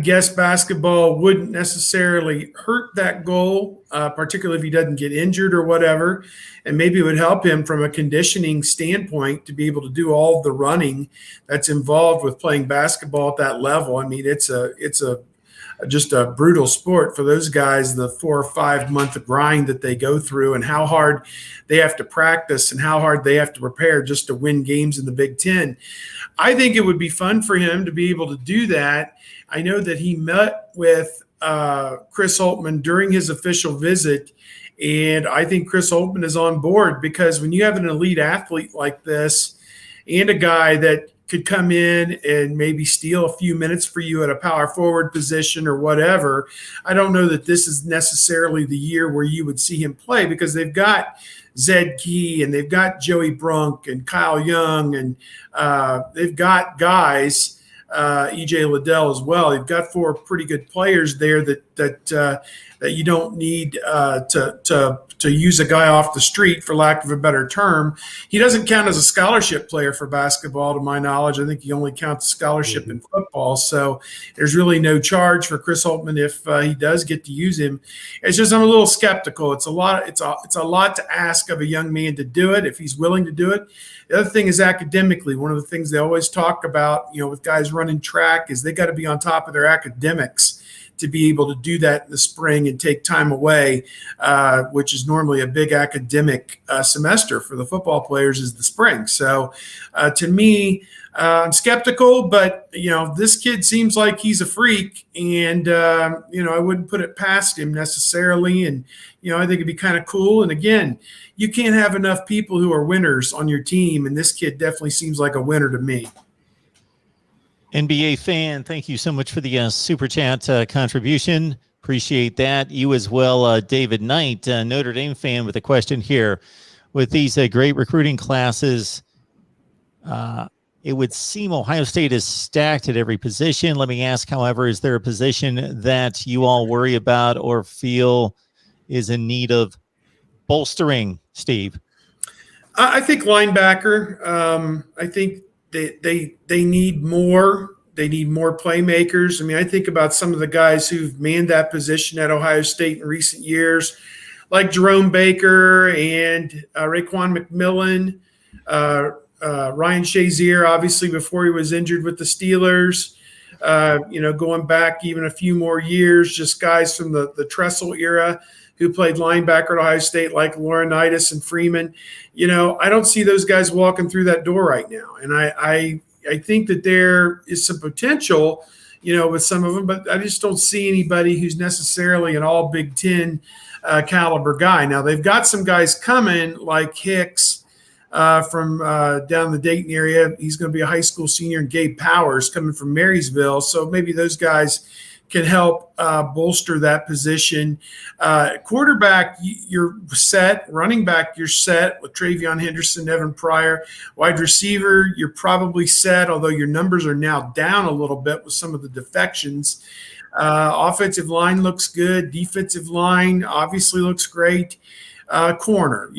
guess basketball wouldn't necessarily hurt that goal, particularly if he doesn't get injured or whatever. And maybe it would help him from a conditioning standpoint to be able to do all the running that's involved with playing basketball at that level. I mean, it's just a brutal sport for those guys, the 4 or 5 month grind that they go through and how hard they have to practice and how hard they have to prepare just to win games in the Big Ten. I think it would be fun for him to be able to do that. I know that he met with Chris Holtmann during his official visit, and I think Chris Holtmann is on board, because when you have an elite athlete like this and a guy that could come in and maybe steal a few minutes for you at a power forward position or whatever, I don't know that this is necessarily the year where you would see him play, because they've got Zed Key and they've got Joey Brunk and Kyle Young, and they've got guys, EJ Liddell as well. You've got 4 pretty good players there that you don't need to use a guy off the street, for lack of a better term. He doesn't count as a scholarship player for basketball, to my knowledge. I think he only counts scholarship in football. So there's really no charge for Chris Holtmann if he does get to use him. It's just I'm a little skeptical. It's a lot to ask of a young man to do it if he's willing to do it. The other thing is academically. One of the things they always talk about, with guys running track, is they got to be on top of their academics to be able to do that in the spring and take time away, which is normally a big academic semester for the football players, is the spring. So to me, I'm skeptical, but, this kid seems like he's a freak, and, I wouldn't put it past him necessarily. And, I think it'd be kind of cool. And again, you can't have enough people who are winners on your team, and this kid definitely seems like a winner to me.
NBA fan, thank you so much for the super chat contribution. Appreciate that. You as well, David Knight, Notre Dame fan, with a question here. With these great recruiting classes, it would seem Ohio State is stacked at every position. Let me ask, however, is there a position that you all worry about or feel is in need of bolstering, Steve?
I think linebacker. I think they need more. They need more playmakers. I mean, I think about some of the guys who've manned that position at Ohio State in recent years, like Jerome Baker and Raekwon McMillan, Ryan Shazier, obviously before he was injured with the Steelers. Going back even a few more years, just guys from the Tressel era who played linebacker at Ohio State, like Laurinaitis and Freeman. I don't see those guys walking through that door right now. And I think that there is some potential, with some of them, but I just don't see anybody who's necessarily an all Big Ten caliber guy. Now, they've got some guys coming like Hicks from down the Dayton area. He's going to be a high school senior, and Gabe Powers coming from Marysville. So maybe those guys can help bolster that position. Quarterback, you're set. Running back, you're set with Travion Henderson, Evan Pryor. Wide receiver, you're probably set, although your numbers are now down a little bit with some of the defections. Offensive line looks good. Defensive line obviously looks great. Corner,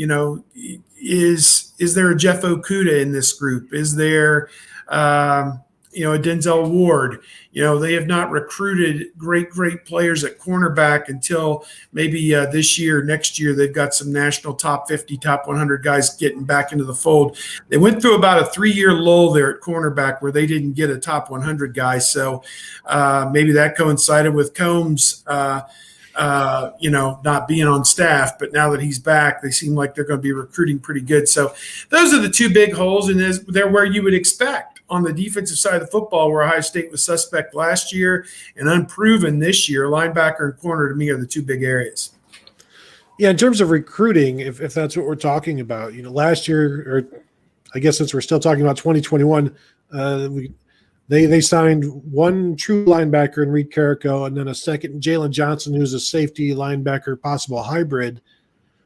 is there a Jeff Okuda in this group? Is there, a Denzel Ward? They have not recruited great players at cornerback until maybe this year, next year. They've got some national top 50, top 100 guys getting back into the fold. They went through about a 3-year lull there at cornerback where they didn't get a top 100 guy. So maybe that coincided with Combs not being on staff, but now that he's back, they seem like they're going to be recruiting pretty good. So those are the two big holes, and they're where you would expect on the defensive side of the football, where Ohio State was suspect last year and unproven this year. Linebacker and corner, to me, are the two big areas.
Yeah, in terms of recruiting, if that's what we're talking about, last year, or I guess since we're still talking about 2021, They signed one true linebacker in Reed Carrico, and then a second, Jalen Johnson, who's a safety linebacker, possible hybrid.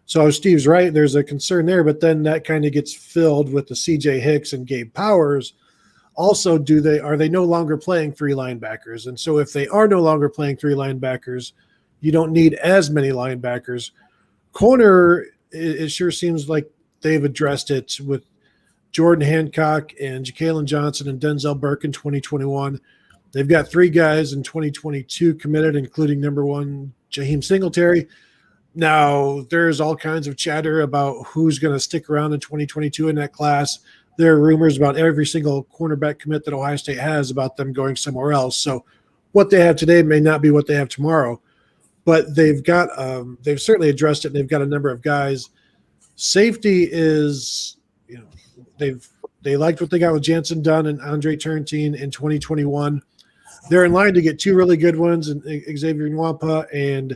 So Steve's right. There's a concern there, but then that kind of gets filled with the CJ Hicks and Gabe Powers. Also, are they no longer playing three linebackers? And so if they are no longer playing three linebackers, you don't need as many linebackers. Corner, it sure seems like they've addressed it with Jordan Hancock and Ja'Kalen Johnson and Denzel Burke in 2021. They've got 3 guys in 2022 committed, including number 1, Jaheim Singletary. Now, there's all kinds of chatter about who's going to stick around in 2022 in that class. There are rumors about every single cornerback commit that Ohio State has about them going somewhere else. So what they have today may not be what they have tomorrow. But they've certainly addressed it, and they've got a number of guys. Safety is – they liked what they got with Jansen Dunn and Andre Turntine in 2021. They're in line to get 2 really good ones, and Xavier Nwampa and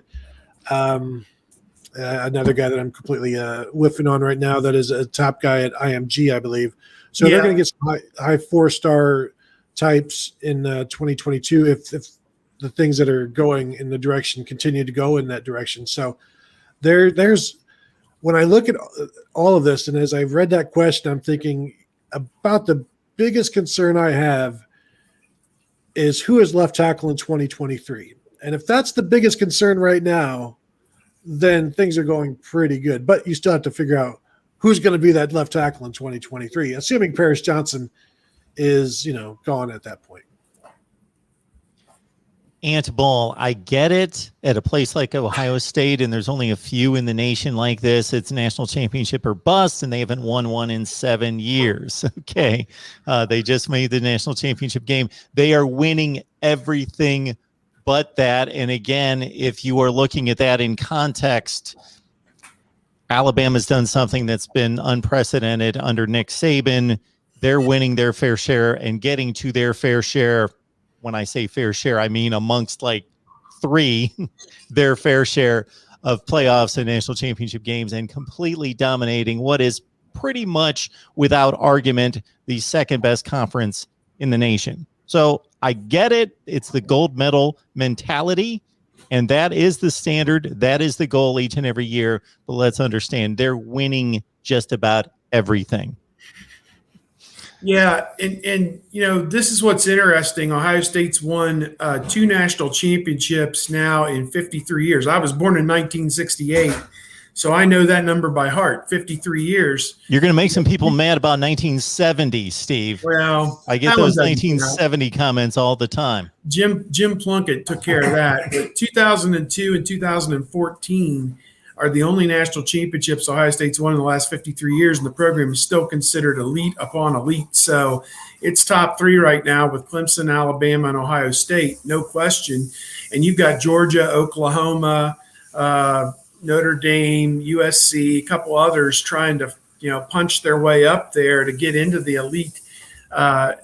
another guy that I'm completely whiffing on right now that is a top guy at IMG, I believe. So they're going to get some high 4-star types in 2022 if the things that are going in the direction continue to go in that direction. So there's – when I look at all of this, and as I've read that question, I'm thinking about the biggest concern I have is who is left tackle in 2023. And if that's the biggest concern right now, then things are going pretty good. But you still have to figure out who's going to be that left tackle in 2023, assuming Paris Johnson is, gone at that point.
Ant Ball, I get it at a place like Ohio State, and there's only a few in the nation like this. It's national championship or bust, and they haven't won one in 7 years. Okay. They just made the national championship game. They are winning everything but that. And again, if you are looking at that in context, Alabama's done something that's been unprecedented under Nick Saban. They're winning their fair share and getting to their fair share. When I say fair share, I mean amongst like 3, their fair share of playoffs and national championship games, and completely dominating what is pretty much without argument the second best conference in the nation. So I get it. It's the gold medal mentality, and that is the standard. That is the goal each and every year. But let's understand, they're winning just about everything.
Yeah, and this is what's interesting. Ohio State's won 2 national championships now in 53 years. I was born in 1968, so I know that number by heart. 53 years. You're
going to make some people mad about 1970, Steve.
Well,
I get those 1970 comments all the time.
Jim Plunkett took care of that. But 2002 and 2014 are the only national championships Ohio State's won in the last 53 years, and the program is still considered elite upon elite. So it's top 3 right now with Clemson, Alabama, and Ohio State, no question. And you've got Georgia, Oklahoma, Notre Dame, USC, a couple others trying to, punch their way up there to get into the elite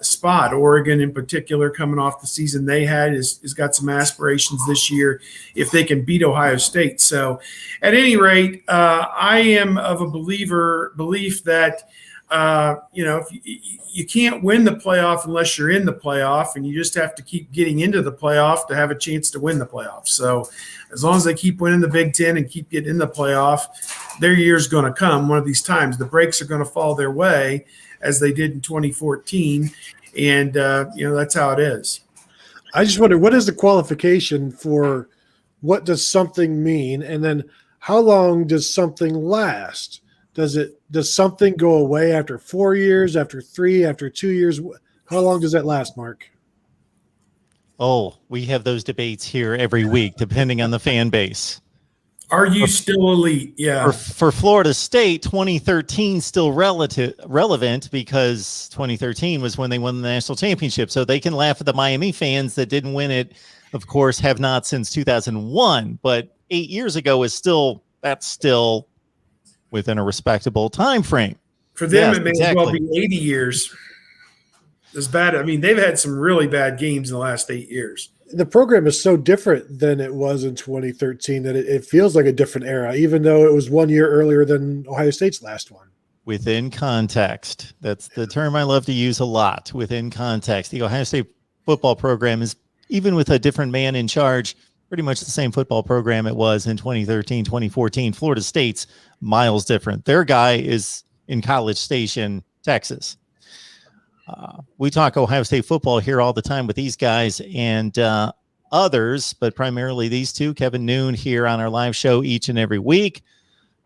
spot. Oregon in particular, coming off the season they had, is got some aspirations this year if they can beat Ohio State. So at any rate, I am of a belief that you can't win the playoff unless you're in the playoff, and you just have to keep getting into the playoff to have a chance to win the playoff. So as long as they keep winning the Big Ten and keep getting in the playoff, their year's going to come one of these times. The breaks are going to fall their way, as they did in 2014, and that's how it is.
I just wonder, what is the qualification for what does something mean, and then how long does something last? Does something go away after 4 years, after 3, after 2 years? How long does that last, Mark?
Oh, we have those debates here every week, depending on the fan base.
Are you still elite? Yeah.
For Florida State, 2013 still relevant because 2013 was when they won the national championship. So they can laugh at the Miami fans that didn't win it. Of course, have not since 2001. But 8 years ago that's still within a respectable time frame.
For them, it may as well be 80 years. As bad. I mean, they've had some really bad games in the last 8 years.
The program is so different than it was in 2013 that it feels like a different era, even though it was 1 year earlier than Ohio State's last one.
Within context. That's the term I love to use a lot, within context. The Ohio State football program is, even with a different man in charge, pretty much the same football program it was in 2013, 2014. Florida State's miles different. Their guy is in College Station, Texas. We talk Ohio State football here all the time with these guys and others, but primarily these two. Kevin Noon here on our live show each and every week.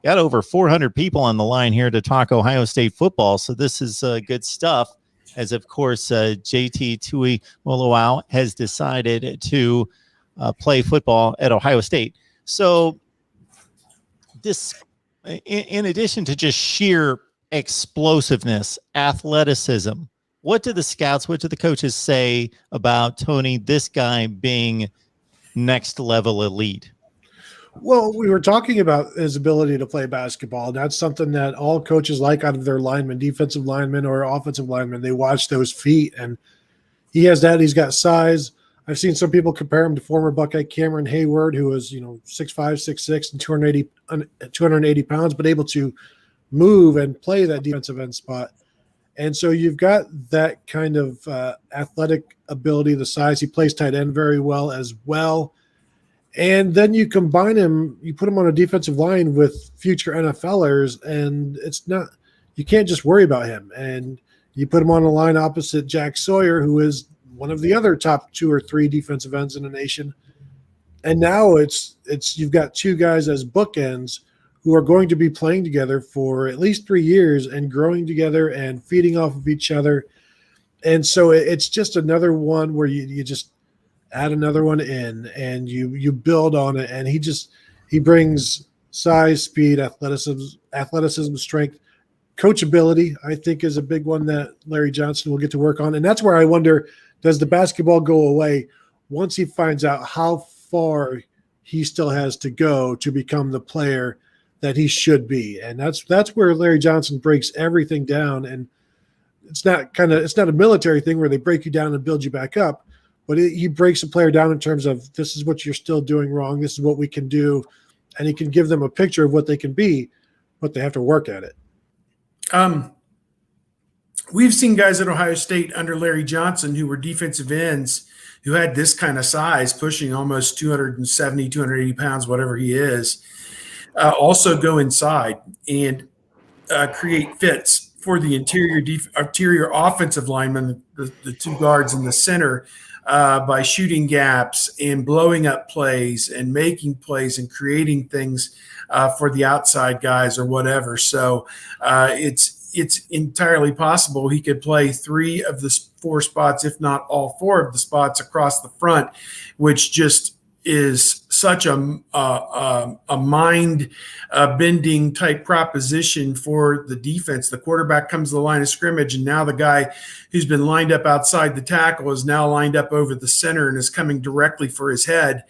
Got over 400 people on the line here to talk Ohio State football, so this is good stuff. As of course, JT Tuimoloau has decided to play football at Ohio State. So this, in addition to just sheer explosiveness, athleticism, what do the scouts, what do the coaches say about Tony, this guy being next level elite?
Well, we were talking about his ability to play basketball. That's something that all coaches like out of their linemen, defensive linemen or offensive linemen. They watch those feet, and he has that. He's got size. I've seen some people compare him to former Buckeye Cameron Hayward, who was 6'5", 6'6", and 280 pounds, but able to move and play that defensive end spot. And so you've got that kind of athletic ability, the size. He plays tight end very well as well. And then you combine him, you put him on a defensive line with future NFLers, and you can't just worry about him. And you put him on a line opposite Jack Sawyer, who is one of the other top 2 or 3 defensive ends in the nation. And now you've got two guys as bookends who are going to be playing together for at least 3 years and growing together and feeding off of each other. And so it's just another one where you just add another one in and you build on it. And he brings size, speed, athleticism, strength, coachability, I think, is a big one that Larry Johnson will get to work on. And that's where I wonder, does the basketball go away once he finds out how far he still has to go to become the player that he should be? And that's where Larry Johnson breaks everything down. And it's not a military thing where they break you down and build you back up, but he breaks a player down in terms of, this is what you're still doing wrong. This is what we can do. And he can give them a picture of what they can be, but they have to work at it.
We've seen guys at Ohio State under Larry Johnson who were defensive ends who had this kind of size, pushing almost 270, 280 pounds, whatever he is, also go inside and create fits for the interior offensive linemen, the two guards in the center, by shooting gaps and blowing up plays and making plays and creating things for the outside guys or whatever. So it's entirely possible he could play 3 of the 4 spots, if not all 4 of the spots across the front, which just is such a mind bending type proposition for the defense. The quarterback comes to the line of scrimmage, and now the guy who's been lined up outside the tackle is now lined up over the center and is coming directly for his head.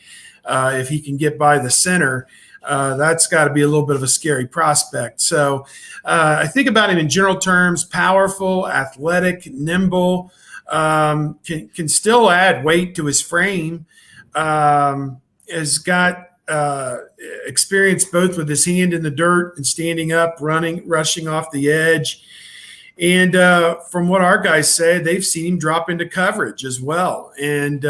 If he can get by the center, that's got to be a little bit of a scary prospect. So I think about him in general terms: powerful, athletic, nimble, can still add weight to his frame, has got experience both with his hand in the dirt and standing up, running, rushing off the edge. And from what our guys say, they've seen him drop into coverage as well. And,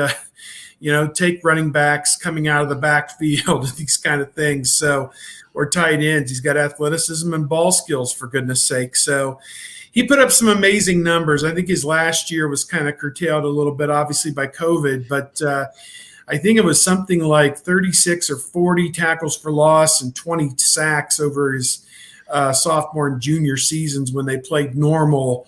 take running backs coming out of the backfield, these kind of things. So, or tight ends. He's got athleticism and ball skills, for goodness sake. So he put up some amazing numbers. I think his last year was kind of curtailed a little bit, obviously, by COVID. But I think it was something like 36 or 40 tackles for loss and 20 sacks over his sophomore and junior seasons when they played normal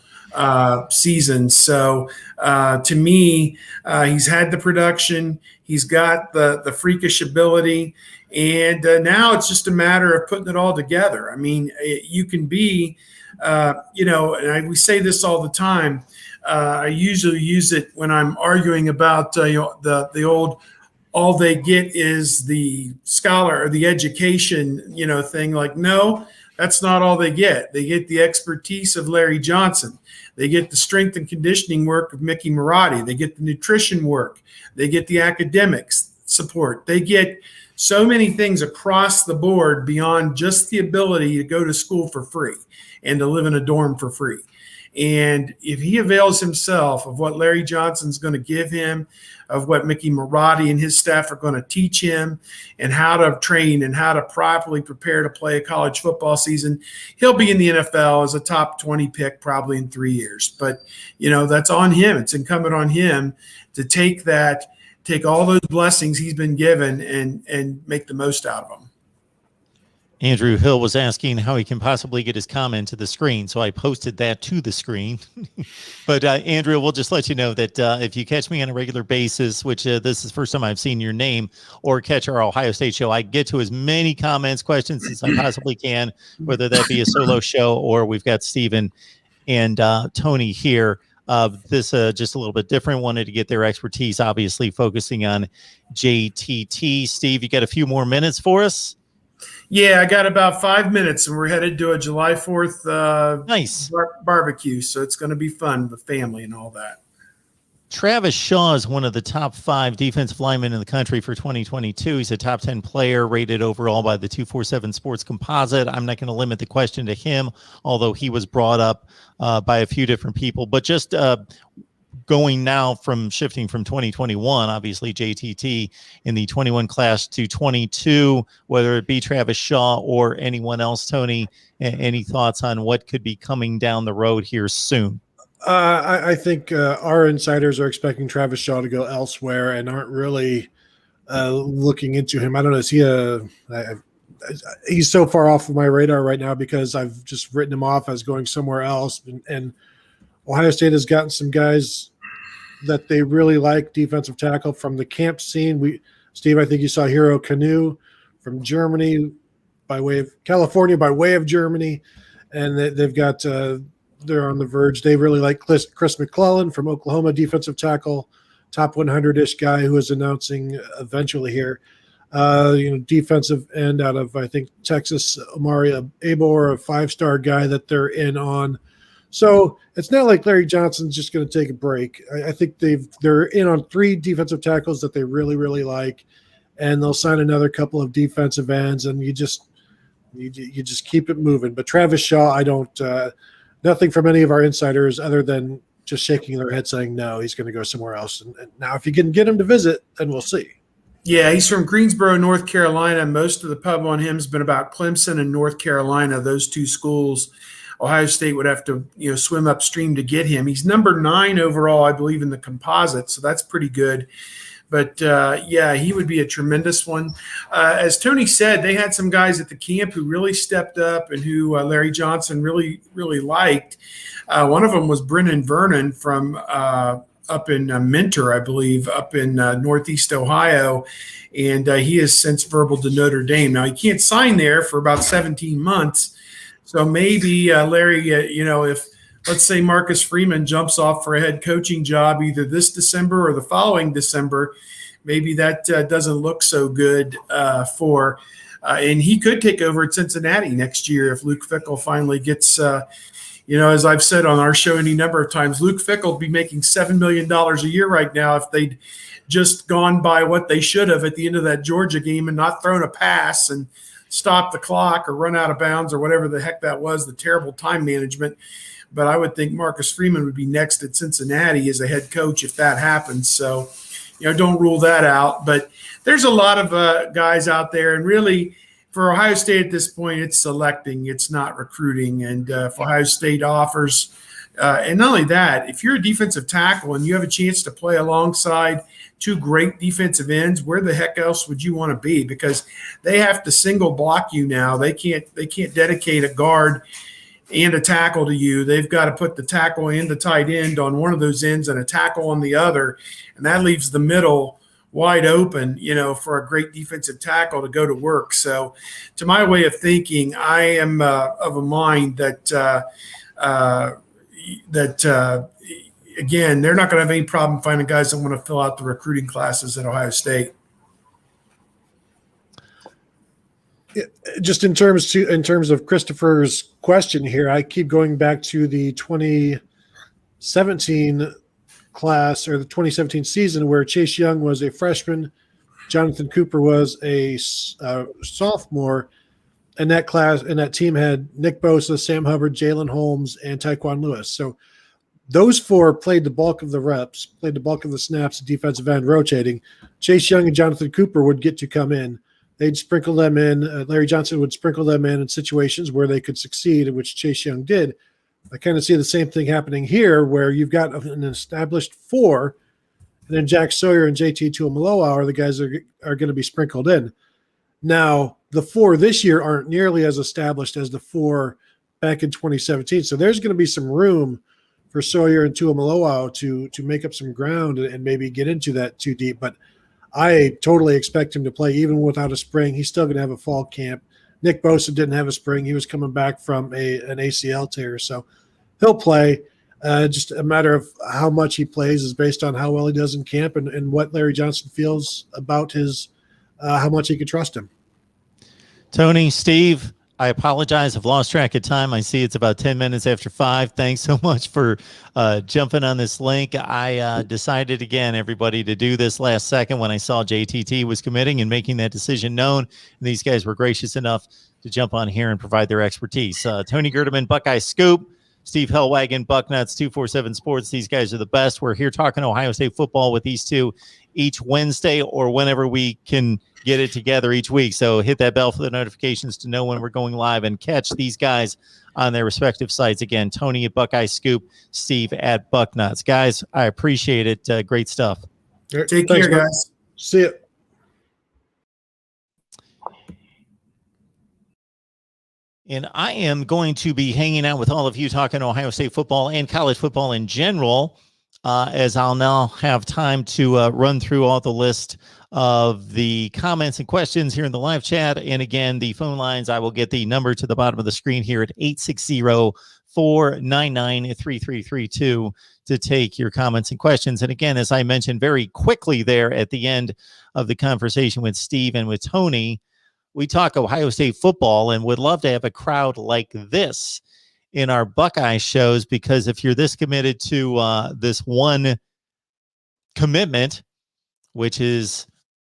seasons. So to me, he's had the production, he's got the freakish ability, and now it's just a matter of putting it all together. I mean, you can be, and we say this all the time. I usually use it when I'm arguing about the old all they get is the scholar or the education thing. Like, no, that's not all they get. They get the expertise of Larry Johnson. They get the strength and conditioning work of Mickey Marotti. They get the nutrition work. They get the academics support. They get so many things across the board beyond just the ability to go to school for free and to live in a dorm for free. And if he avails himself of what Larry Johnson's going to give him, of what Mickey Marotti and his staff are going to teach him, and how to train and how to properly prepare to play a college football season, he'll be in the NFL as a top 20 pick probably in 3 years. But, that's on him. It's incumbent on him to take all those blessings he's been given and make the most out of them.
Andrew Hill was asking how he can possibly get his comment to the screen, so I posted that to the screen. But Andrew, we'll just let you know that if you catch me on a regular basis, which this is the first time I've seen your name, or catch our Ohio State show, I get to as many comments, questions as I possibly can, whether that be a solo show or we've got Stephen and Tony here. This just a little bit different. Wanted to get their expertise, obviously focusing on JTT. Steve, you got a few more minutes for us?
Yeah, I got about 5 minutes, and we're headed to a July 4th
nice
barbecue, so it's going to be fun with family and all that.
Travis Shaw is one of the top 5 defensive linemen in the country for 2022. He's a top 10 player rated overall by the 247 Sports Composite. I'm not going to limit the question to him, although he was brought up by a few different people. But just going now shifting from 2021, obviously JTT in the 21 class to 22, whether it be Travis Shaw or anyone else. Tony, any thoughts on what could be coming down the road here soon?
I think our insiders are expecting Travis Shaw to go elsewhere and aren't really looking into him. I don't know. He's so far off of my radar right now because I've just written him off as going somewhere else. And Ohio State has gotten some guys that they really like, defensive tackle from the camp scene. Steve, I think you saw Hero Kanu from Germany by way of California, by way of Germany. And they've got they're on the verge. They really like Chris McClellan from Oklahoma, defensive tackle, top 100-ish guy who is announcing eventually here. Defensive end out of, I think, Texas, Omari Abor, a 5-star guy that they're in on. So it's not like Larry Johnson's just going to take a break. I think they're in on 3 defensive tackles that they really, really like, and they'll sign another couple of defensive ends, and you just keep it moving. But Travis Shaw, I don't nothing from any of our insiders other than just shaking their head saying no, he's going to go somewhere else. And now if you can get him to visit, then we'll see.
Yeah, he's from Greensboro, North Carolina. Most of the pub on him has been about Clemson and North Carolina, those 2 schools. Ohio State would have to, swim upstream to get him. He's number 9 overall, I believe, in the composite, so that's pretty good. But, he would be a tremendous one. As Tony said, they had some guys at the camp who really stepped up and who Larry Johnson really, really liked. One of them was Brennan Vernon from up in Mentor, I believe, up in Northeast Ohio. And he has since verbal to Notre Dame. Now, he can't sign there for about 17 months. So maybe Larry, if let's say Marcus Freeman jumps off for a head coaching job either this December or the following December, maybe that doesn't look so good for and he could take over at Cincinnati next year if Luke Fickell finally gets. As I've said on our show any number of times, Luke Fickell would be making $7 million a year right now if they'd just gone by what they should have at the end of that Georgia game and not thrown a pass and stopped the clock or run out of bounds or whatever the heck that was, the terrible time management. But I would think Marcus Freeman would be next at Cincinnati as a head coach if that happens. So, don't rule that out. But there's a lot of guys out there, and really for Ohio State at this point, it's selecting, it's not recruiting. And if Ohio State offers, and not only that, if you're a defensive tackle and you have a chance to play alongside two great defensive ends, where the heck else would you want to be? Because they have to single block you now. They can't dedicate a guard and a tackle to you. They've got to put the tackle and the tight end on one of those ends and a tackle on the other. And that leaves the middle wide open, for a great defensive tackle to go to work. So to my way of thinking, I am of a mind that again, they're not going to have any problem finding guys that want to fill out the recruiting classes at Ohio State.
Just in terms of Christopher's question here, I keep going back to the 2017 class or the 2017 season where Chase Young was a freshman, Jonathan Cooper was a sophomore, and that team had Nick Bosa, Sam Hubbard, Jalen Holmes, and Tyquan Lewis. So those four played the bulk of the reps, played the bulk of the snaps at defensive end, rotating. Chase Young and Jonathan Cooper would get to come in. They'd sprinkle them in. Larry Johnson would sprinkle them in situations where they could succeed, which Chase Young did. I kind of see the same thing happening here where you've got an established four, and then Jack Sawyer and JT Tuimoloau are the guys that are going to be sprinkled in. Now, the four this year aren't nearly as established as the four back in 2017. So there's going to be some room for Sawyer and Tuimoloau to make up some ground and maybe get into that too deep. But I totally expect him to play even without a spring. He's still going to have a fall camp. Nick Bosa didn't have a spring. He was coming back from an ACL tear. So he'll play. Just a matter of how much he plays is based on how well he does in camp and what Larry Johnson feels about his how much he can trust him.
Tony, Steve, I apologize. I've lost track of time. I see it's about 10 minutes after 5. Thanks so much for jumping on this link. I decided again, everybody, to do this last second when I saw JTT was committing and making that decision known. And these guys were gracious enough to jump on here and provide their expertise. Tony Gerdeman, Buckeye Scoop. Steve Hellwagon, Bucknuts, 247 Sports. These guys are the best. We're here talking Ohio State football with these two each Wednesday or whenever we can get it together each week. So hit that bell for the notifications to know when we're going live and catch these guys on their respective sites. Again, Tony at Buckeye Scoop, Steve at Bucknuts. Guys, I appreciate it. Great stuff.
Take care, guys.
See you.
And I am going to be hanging out with all of you talking Ohio State football and college football in general, as I'll now have time to run through all the list of the comments and questions here in the live chat. And again, the phone lines, I will get the number to the bottom of the screen here at 860-499-3332 to take your comments and questions. And again, as I mentioned very quickly there at the end of the conversation with Steve and with Tony, we talk Ohio State football and would love to have a crowd like this in our Buckeye shows, because if you're this committed to this one commitment, which is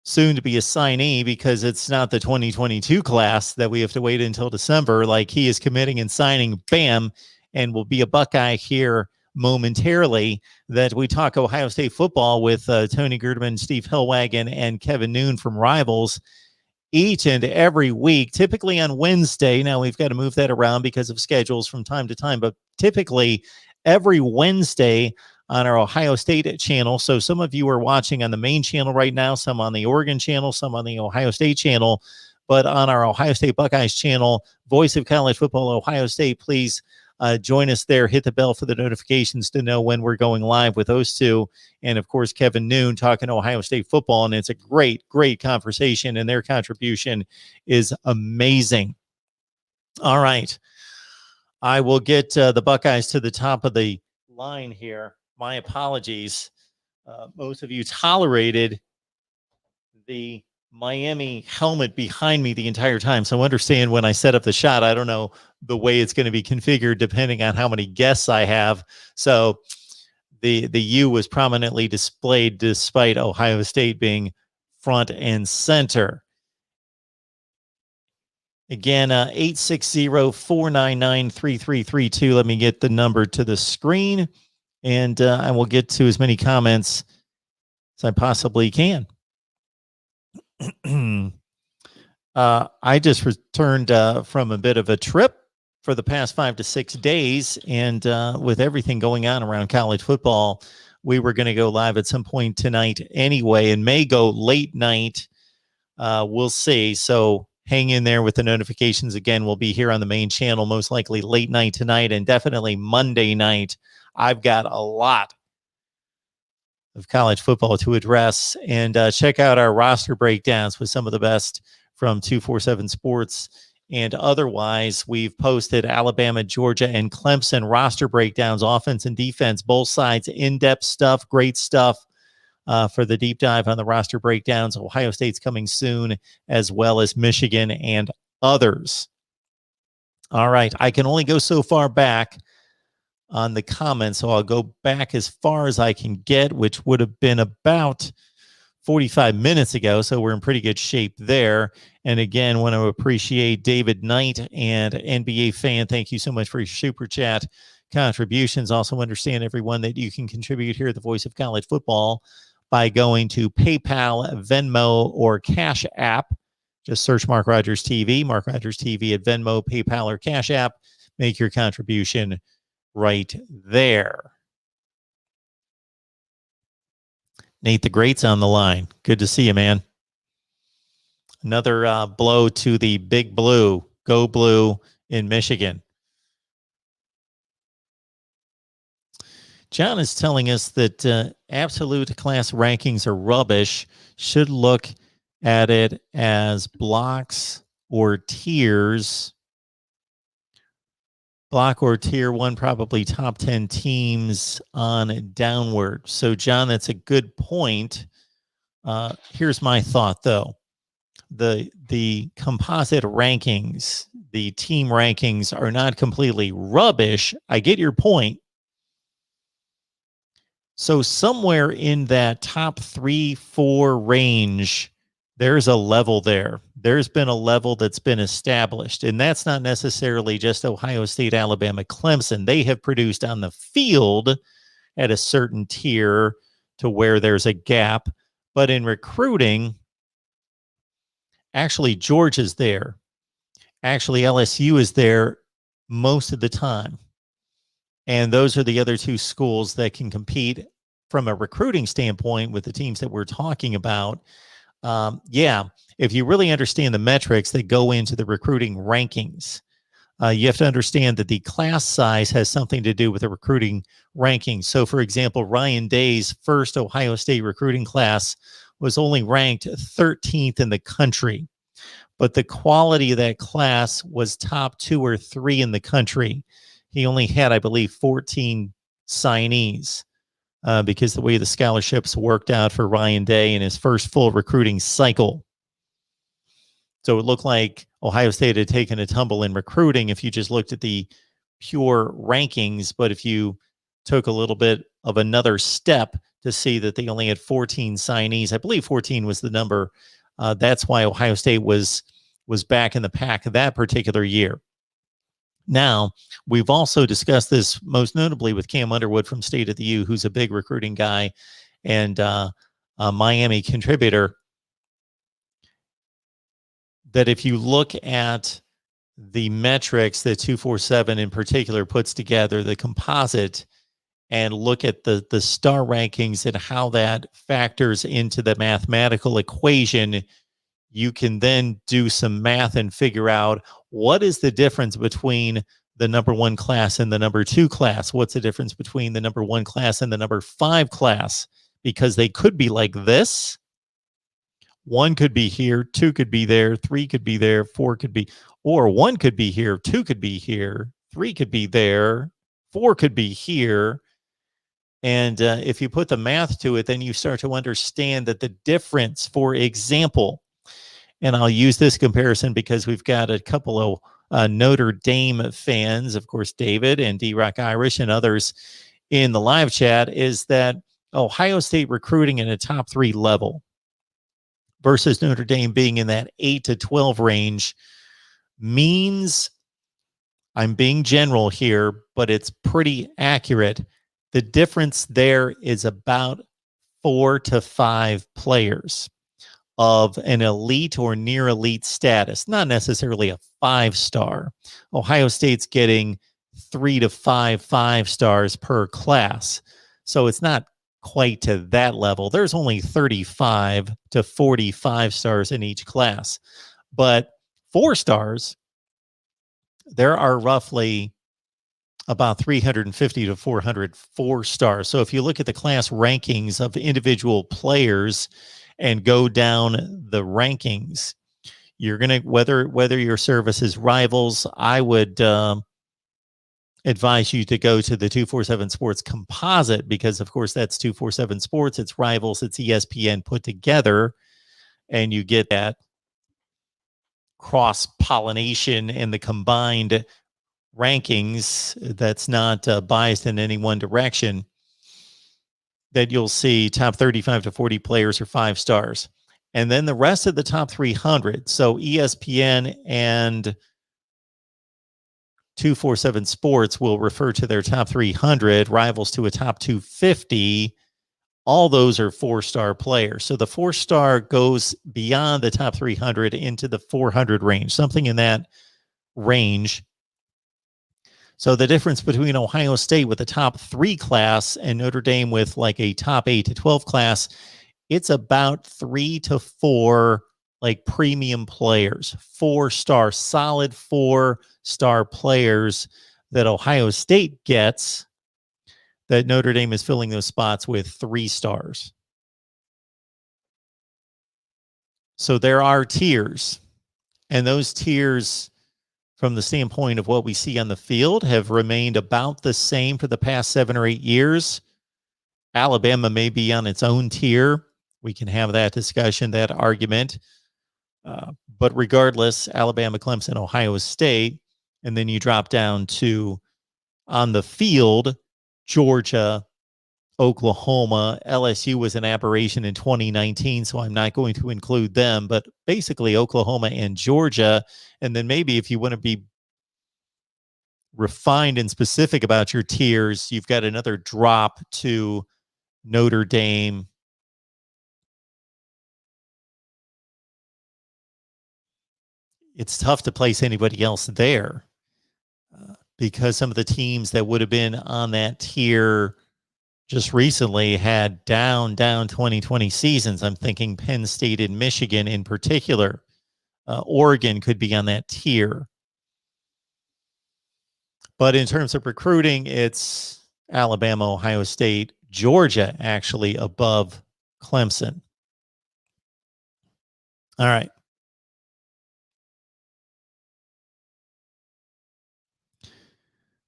soon to be a signee because it's not the 2022 class that we have to wait until December, like he is committing and signing, bam, and will be a Buckeye here momentarily, that we talk Ohio State football with Tony Gerdeman, Steve Hellwagon, and Kevin Noon from Rivals each and every week, typically on Wednesday. Now we've got to move that around because of schedules from time to time, but typically every Wednesday on our Ohio State channel. So some of you are watching on the main channel right now, some on the Oregon channel, some on the Ohio State channel, but on our Ohio State Buckeyes channel, Voice of College Football Ohio State, please join us there. Hit the bell for the notifications to know when we're going live with those two. And of course, Kevin Noon talking Ohio State football. And it's a great, great conversation, and their contribution is amazing. All right. I will get the Buckeyes to the top of the line here. My apologies. Most of you tolerated the Miami helmet behind me the entire time. So understand when I set up the shot, I don't know the way it's going to be configured depending on how many guests I have. So the U was prominently displayed despite Ohio State being front and center. Again, 860-499-3332. Let me get the number to the screen, and I will get to as many comments as I possibly can. I just returned from a bit of a trip for the past 5 to 6 days, and with everything going on around college football, we were going to go live at some point tonight anyway, and may go late night. We'll see. So hang in there with the notifications. Again, we'll be here on the main channel, most likely late night tonight and definitely Monday night. I've got a lot of college football to address, and check out our roster breakdowns with some of the best from 247 Sports and otherwise. We've posted Alabama, Georgia, and Clemson roster breakdowns, offense and defense, both sides, in-depth stuff, great stuff. For the deep dive on the roster breakdowns. Ohio State's coming soon, as well as Michigan and others. All right. I can only go so far back on the comments, so I'll go back as far as I can get, which would have been about 45 minutes ago. So we're in pretty good shape there. And again, want to appreciate David Knight and NBA fan. Thank you so much for your super chat contributions. Also understand, everyone, that you can contribute here at the Voice of College Football by going to PayPal, Venmo, or Cash App. Just search Mark Rogers TV, Mark Rogers TV at Venmo, PayPal, or Cash App. Make your contribution right there. Nate the Great's on the line. Good to see you, man. Another blow to the Big Blue. Go Blue in Michigan. John is telling us that absolute class rankings are rubbish. Should look at it as blocks or tiers. Block or tier one, probably top 10 teams on downward. So, John, that's a good point. Here's my thought, though. The composite rankings, the team rankings are not completely rubbish. I get your point. So somewhere in that top 3-4 range, there's a level there. There's been a level that's been established, and that's not necessarily just Ohio State, Alabama, Clemson. They have produced on the field at a certain tier to where there's a gap. But in recruiting, actually, Georgia's there. Actually, LSU is there most of the time. And those are the other two schools that can compete from a recruiting standpoint with the teams that we're talking about. If you really understand the metrics that go into the recruiting rankings, you have to understand that the class size has something to do with the recruiting rankings. So, for example, Ryan Day's first Ohio State recruiting class was only ranked 13th in the country, but the quality of that class was top 2 or 3 in the country. He only had, I believe, 14 signees because the way the scholarships worked out for Ryan Day in his first full recruiting cycle. So it looked like Ohio State had taken a tumble in recruiting if you just looked at the pure rankings. But if you took a little bit of another step to see that they only had 14 signees, I believe 14 was the number. That's why Ohio State was back in the pack that particular year. Now, we've also discussed this most notably with Cam Underwood from State of the U, who's a big recruiting guy and a Miami contributor, that if you look at the metrics that 247 in particular puts together, the composite, and look at the star rankings and how that factors into the mathematical equation, you can then do some math and figure out what is the difference between the number 1 class and the number 2 class. What's the difference between the number 1 class and the number 5 class? Because they could be like this. 1 could be here, 2 could be there, 3 could be there, 4 could be, or 1 could be here, 2 could be here, 3 could be there, 4 could be here. And if you put the math to it, then you start to understand that the difference, for example, And I'll use this comparison because we've got a couple of Notre Dame fans, of course, David and D-Rock Irish and others in the live chat, is that Ohio State recruiting in a top 3 level versus Notre Dame being in that 8 to 12 range means, I'm being general here, but it's pretty accurate. The difference there is about 4 to 5 players of an elite or near elite status, not necessarily a 5-star. Ohio State's getting 3 to 5 5-stars per class. So it's not quite to that level. There's only 35 to 45 stars in each class. But 4 stars, there are roughly about 350 to 400 4-stars. So if you look at the class rankings of individual players and go down the rankings, you're going to, whether your service is Rivals, I would advise you to go to the 247 Sports composite, because of course that's 247 Sports, it's Rivals, it's ESPN put together, and you get that cross-pollination and the combined rankings that's not biased in any one direction, that you'll see top 35 to 40 players are 5 stars. And then the rest of the top 300, so ESPN and 247 Sports will refer to their top 300, Rivals to a top 250. All those are 4-star players. So the 4-star goes beyond the top 300 into the 400 range, something in that range. So the difference between Ohio State with a top 3 class and Notre Dame with like a top 8 to 12 class, it's about 3 to 4 like premium players, 4-star, solid 4-star players that Ohio State gets, that Notre Dame is filling those spots with 3 stars. So there are tiers, and those tiers, from the standpoint of what we see on the field, have remained about the same for the past 7 or 8 years. Alabama may be on its own tier. We can have that discussion, that argument. But regardless, Alabama, Clemson, Ohio State, and then you drop down to, on the field, Georgia, Oklahoma. LSU was an aberration in 2019, so I'm not going to include them. But basically, Oklahoma and Georgia. And then maybe if you want to be refined and specific about your tiers, you've got another drop to Notre Dame, it's tough to place anybody else there because some of the teams that would have been on that tier just recently had down 2020 seasons. I'm thinking Penn State and Michigan in particular. Oregon could be on that tier. But in terms of recruiting, it's Alabama, Ohio State, Georgia actually above Clemson. All right.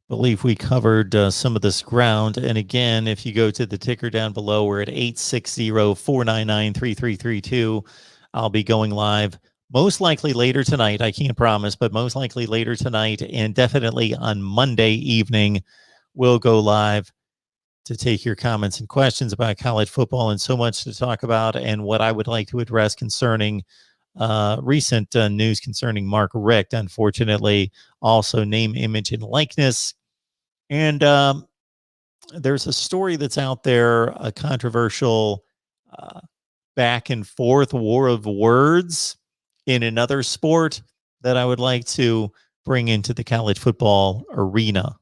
Believe we covered some of this ground. And again, if you go to the ticker down below, we're at 860-499-3332. I'll be going live most likely later tonight. I can't promise, but most likely later tonight, and definitely on Monday evening, we'll go live to take your comments and questions about college football, and so much to talk about, and what I would like to address concerning recent news concerning Mark Richt, unfortunately, also name, image, and likeness. And there's a story that's out there, a controversial back and forth war of words in another sport that I would like to bring into the college football arena.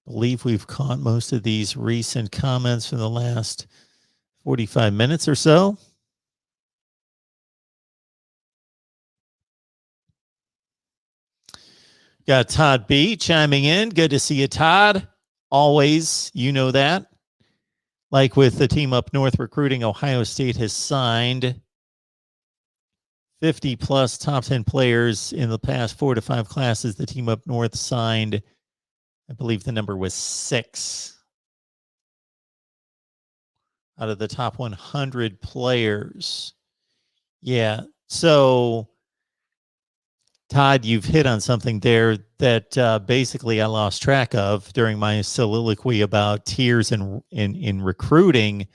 Believe we've caught most of these recent comments from the last 45 minutes or so. Got Todd B chiming in. Good to see you, Todd. Always, you know that. Like with the team up north recruiting, Ohio State has signed 50 plus top 10 players in the past 4 to 5 classes. The team up north signed, I believe the number was 6 out of the top 100 players. Yeah. So, Todd, you've hit on something there that basically I lost track of during my soliloquy about tiers in recruiting.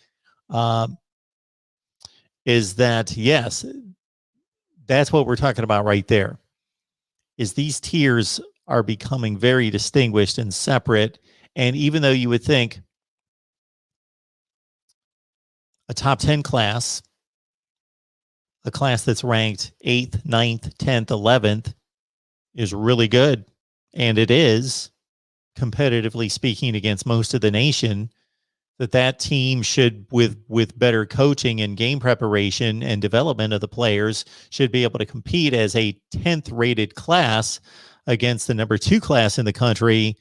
Is that, yes, that's what we're talking about right there, is these tiers are becoming very distinguished and separate. And even though you would think a top 10 class, a class that's ranked 8th, 9th, 10th, 11th is really good, and it is, competitively speaking, against most of the nation, that team should, with better coaching and game preparation and development of the players, should be able to compete as a 10th rated class against the number 2 class in the country.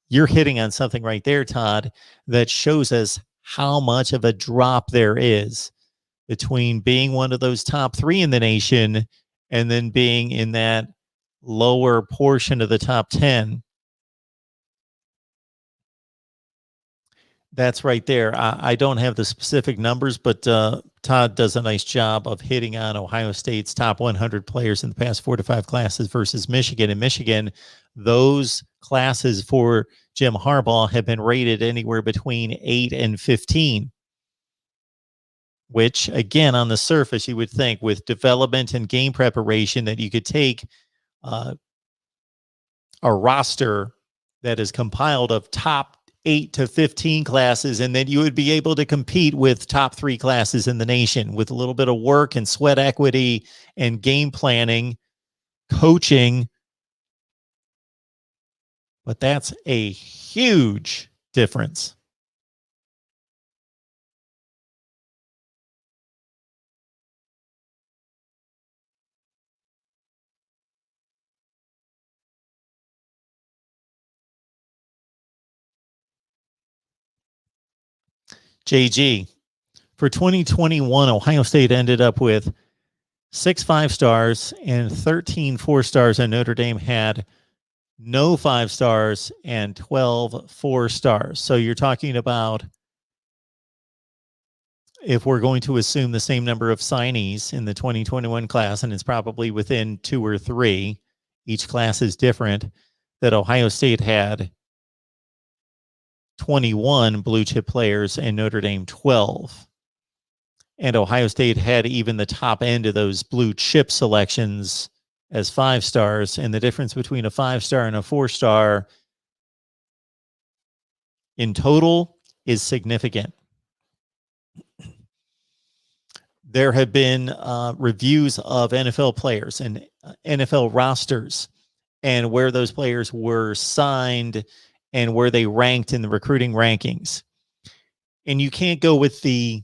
You're hitting on something right there, Todd, that shows us how much of a drop there is between being one of those top 3 in the nation and then being in that lower portion of the top 10. That's right there. I don't have the specific numbers, but Todd does a nice job of hitting on Ohio State's top 100 players in the past 4 to 5 classes versus Michigan. In Michigan, those classes for Jim Harbaugh have been rated anywhere between 8 and 15, which, again, on the surface, you would think with development and game preparation that you could take a roster that is compiled of top 8 to 15 classes, and then you would be able to compete with top 3 classes in the nation with a little bit of work and sweat equity and game planning, coaching. But that's a huge difference. JG, for 2021, Ohio State ended up with 6 5-stars and 13 4-stars, and Notre Dame had no 5-stars and 12 4-stars. So you're talking about, if we're going to assume the same number of signees in the 2021 class, and it's probably within 2 or 3, each class is different, that Ohio State had 21 blue chip players and Notre Dame 12. And Ohio State had even the top end of those blue chip selections as 5-stars. And the difference between a 5-star and a 4-star in total is significant. There have been reviews of NFL players and NFL rosters and where those players were signed and where they ranked in the recruiting rankings. And you can't go with the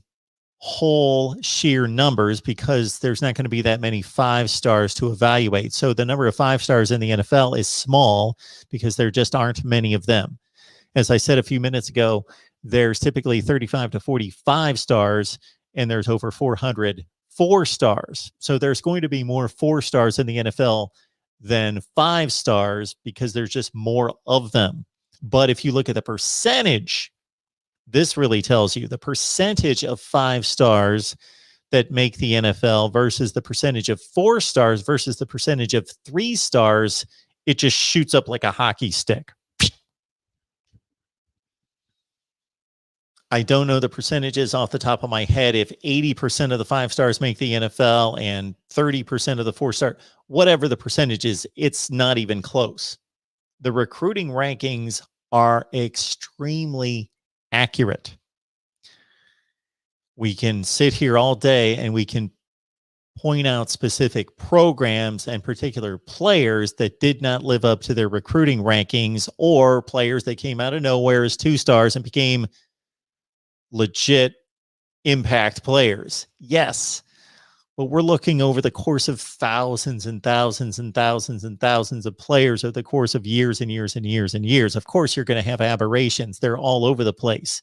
whole sheer numbers because there's not going to be that many 5-stars to evaluate. So the number of 5-stars in the NFL is small because there just aren't many of them. As I said a few minutes ago, there's typically 35 to 45 stars, and there's over 400 4-stars. So there's going to be more 4-stars in the NFL than 5-stars because there's just more of them. But if you look at the percentage, this really tells you the percentage of 5-stars that make the NFL versus the percentage of 4-stars versus the percentage of 3-stars, it just shoots up like a hockey stick. I don't know the percentages off the top of my head. If 80% of the 5-stars make the NFL and 30% of the 4-star, whatever the percentage is, it's not even close. The recruiting rankings are extremely accurate. We can sit here all day and we can point out specific programs and particular players that did not live up to their recruiting rankings, or players that came out of nowhere as 2-stars and became legit impact players. Yes, but we're looking over the course of thousands and thousands and thousands and thousands of players over the course of years and years and years and years. Of course, you're going to have aberrations. They're all over the place.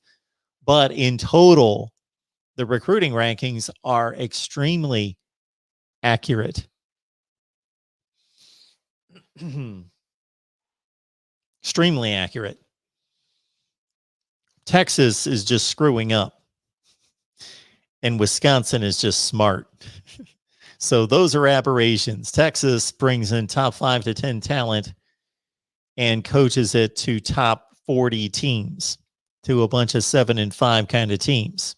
But in total, the recruiting rankings are extremely accurate. Extremely accurate. Texas is just screwing up, and Wisconsin is just smart. So those are aberrations. Texas brings in top 5 to 10 talent and coaches it to top 40 teams, to a bunch of 7 and 5 kind of teams.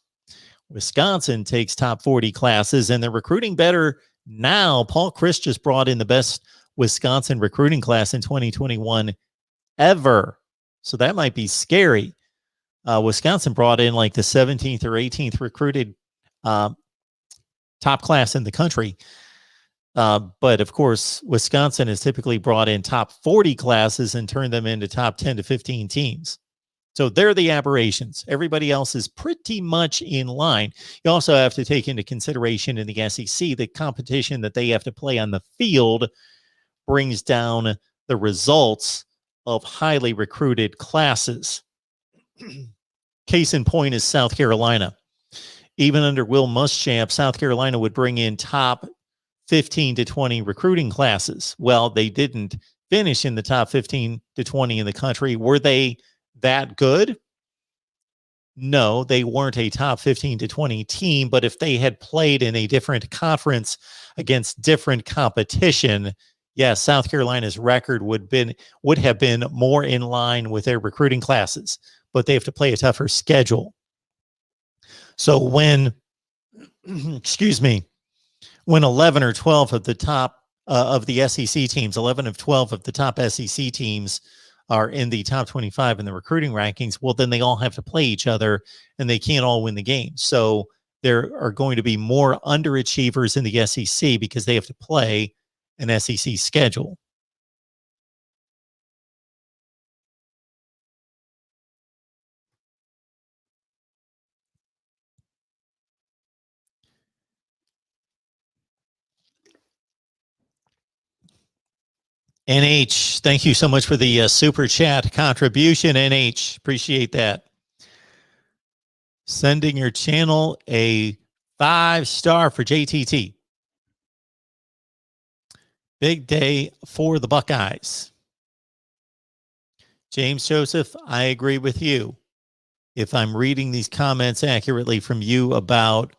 Wisconsin takes top 40 classes, and they're recruiting better now. Paul Chryst just brought in the best Wisconsin recruiting class in 2021 ever. So that might be scary. Wisconsin brought in like the 17th or 18th recruited top class in the country. But of course, Wisconsin has typically brought in top 40 classes and turned them into top 10 to 15 teams. So they're the aberrations. Everybody else is pretty much in line. You also have to take into consideration in the SEC, the competition that they have to play on the field brings down the results of highly recruited classes. Case in point is South Carolina. Even under Will Muschamp, South Carolina would bring in top 15 to 20 recruiting classes. Well, they didn't finish in the top 15 to 20 in the country. Were they that good? No, they weren't a top 15 to 20 team, but if they had played in a different conference against different competition, yes, South Carolina's record would have been more in line with their recruiting classes, but they have to play a tougher schedule. So when, when 11 or 12 of the top of the SEC teams, 11 of 12 of the top SEC teams are in the top 25 in the recruiting rankings, well, then they all have to play each other and they can't all win the game. So there are going to be more underachievers in the SEC because they have to play an SEC schedule. NH, thank you so much for the super chat contribution, NH. Appreciate that. Sending your channel a 5-star for JTT. Big day for the Buckeyes. James Joseph, I agree with you. If I'm reading these comments accurately from you about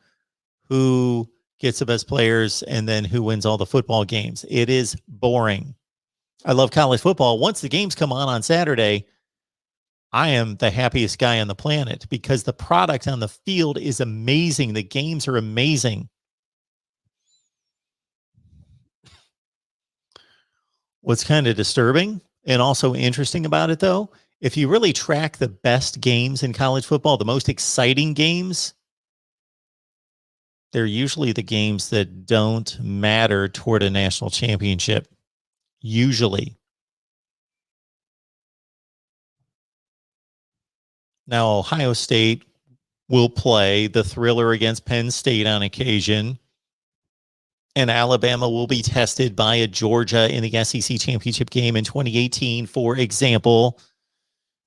who gets the best players and then who wins all the football games, it is boring. I love college football. Once the games come on Saturday, I am the happiest guy on the planet because the product on the field is amazing. The games are amazing. What's kind of disturbing and also interesting about it, though, if you really track the best games in college football, the most exciting games, they're usually the games that don't matter toward a national championship. Usually. Now, Ohio State will play the thriller against Penn State on occasion, and Alabama will be tested by a Georgia in the SEC championship game in 2018, for example,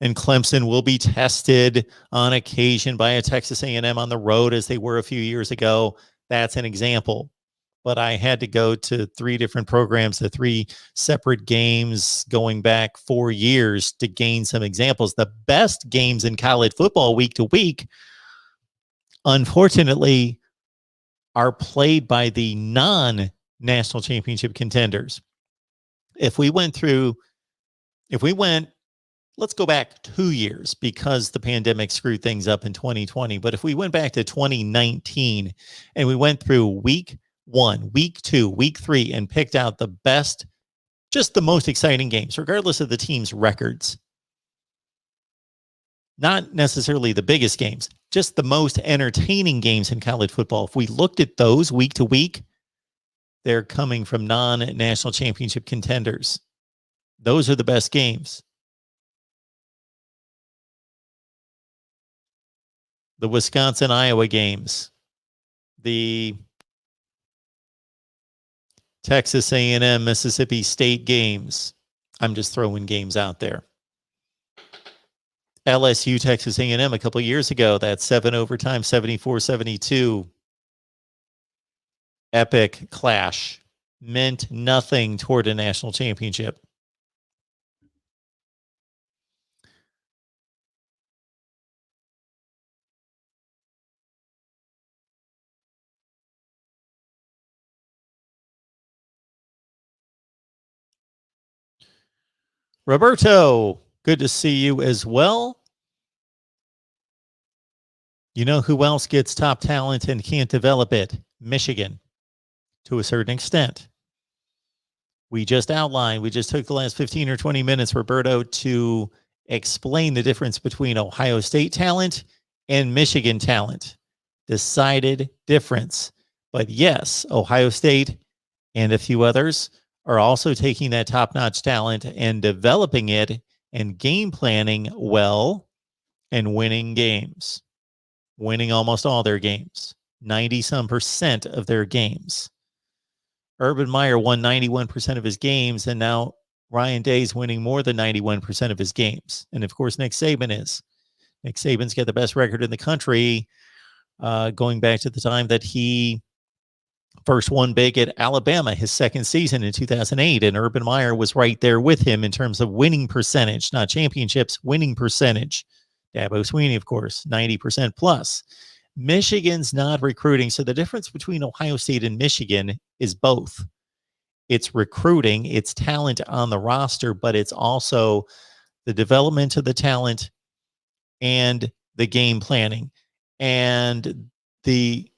and Clemson will be tested on occasion by a Texas A&M on the road as they were a few years ago. That's an example. But I had to go to 3 different programs, to 3 separate games going back 4 years to gain some examples. The best games in college football week to week, unfortunately, are played by the non-national championship contenders. Let's go back 2 years because the pandemic screwed things up in 2020. But if we went back to 2019 and we went through week 1, week 2, week 3, and picked out the best, just the most exciting games, regardless of the team's records. Not necessarily the biggest games, just the most entertaining games in college football. If we looked at those week to week, they're coming from non-national championship contenders. Those are the best games. The Wisconsin-Iowa games, the Texas A&M, Mississippi State games. I'm just throwing games out there. LSU, Texas A&M a couple years ago, that 7 overtime, 74-72. epic clash meant nothing toward a national championship. Roberto, good to see you as well. You know who else gets top talent and can't develop it? Michigan, to a certain extent. We just took the last 15 or 20 minutes, Roberto, to explain the difference between Ohio State talent and Michigan talent. Decided difference. But yes, Ohio State and a few others are also taking that top-notch talent and developing it and game planning well and winning games. Winning almost all their games. 90-some% of their games. Urban Meyer won 91% of his games, and now Ryan Day's winning more than 91% of his games. And of course, Nick Saban is. Nick Saban's got the best record in the country, going back to the time that he first won big at Alabama, his second season in 2008. And Urban Meyer was right there with him in terms of winning percentage, not championships, winning percentage. Dabo Swinney, of course, 90% plus. Michigan's not recruiting. So the difference between Ohio State and Michigan is both. It's recruiting, it's talent on the roster, but it's also the development of the talent and the game planning. And the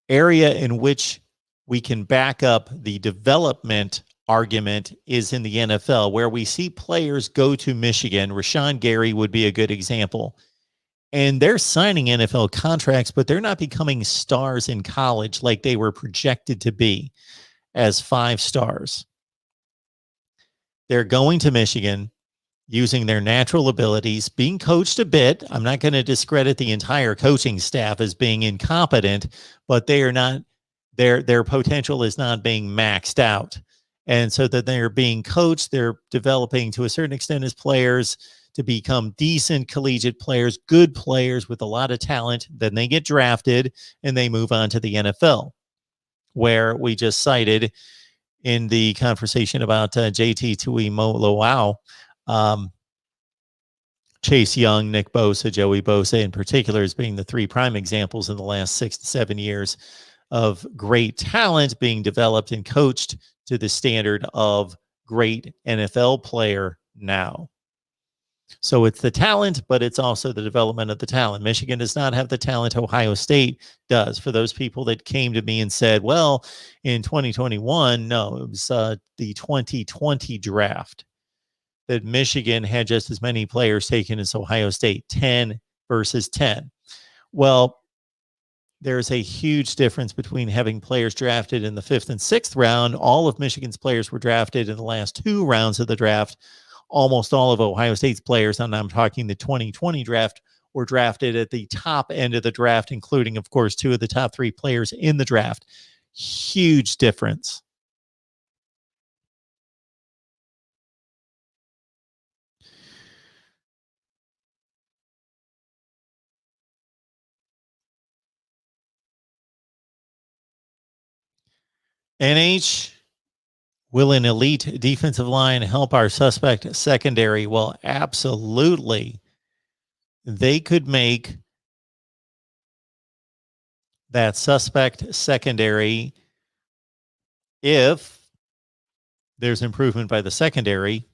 area in which we can back up the development argument is in the NFL, where we see players go to Michigan. Rashawn Gary would be a good example. And they're signing NFL contracts, but they're not becoming stars in college like they were projected to be as 5 stars. They're going to Michigan using their natural abilities, being coached a bit. I'm not going to discredit the entire coaching staff as being incompetent, but they are not, their potential is not being maxed out. And so that they're being coached, they're developing to a certain extent as players to become decent collegiate players, good players with a lot of talent. Then they get drafted and they move on to the NFL, where we just cited in the conversation about JT Tuimoloau, Chase Young, Nick Bosa, Joey Bosa in particular as being the 3 prime examples in the last 6 to 7 years of great talent being developed and coached to the standard of great NFL player now. So it's the talent, but it's also the development of the talent. Michigan does not have the talent Ohio State does. For those people that came to me and said, well, in 2021, no, it was the 2020 draft that Michigan had just as many players taken as Ohio State, 10 versus 10. Well, there's a huge difference between having players drafted in the 5th and 6th round. All of Michigan's players were drafted in the last 2 rounds of the draft. Almost all of Ohio State's players, and I'm talking the 2020 draft, were drafted at the top end of the draft, including, of course, 2 of the top 3 players in the draft. Huge difference. NH, will an elite defensive line help our suspect secondary? Well, absolutely. They could make that suspect secondary if there's improvement by the secondary.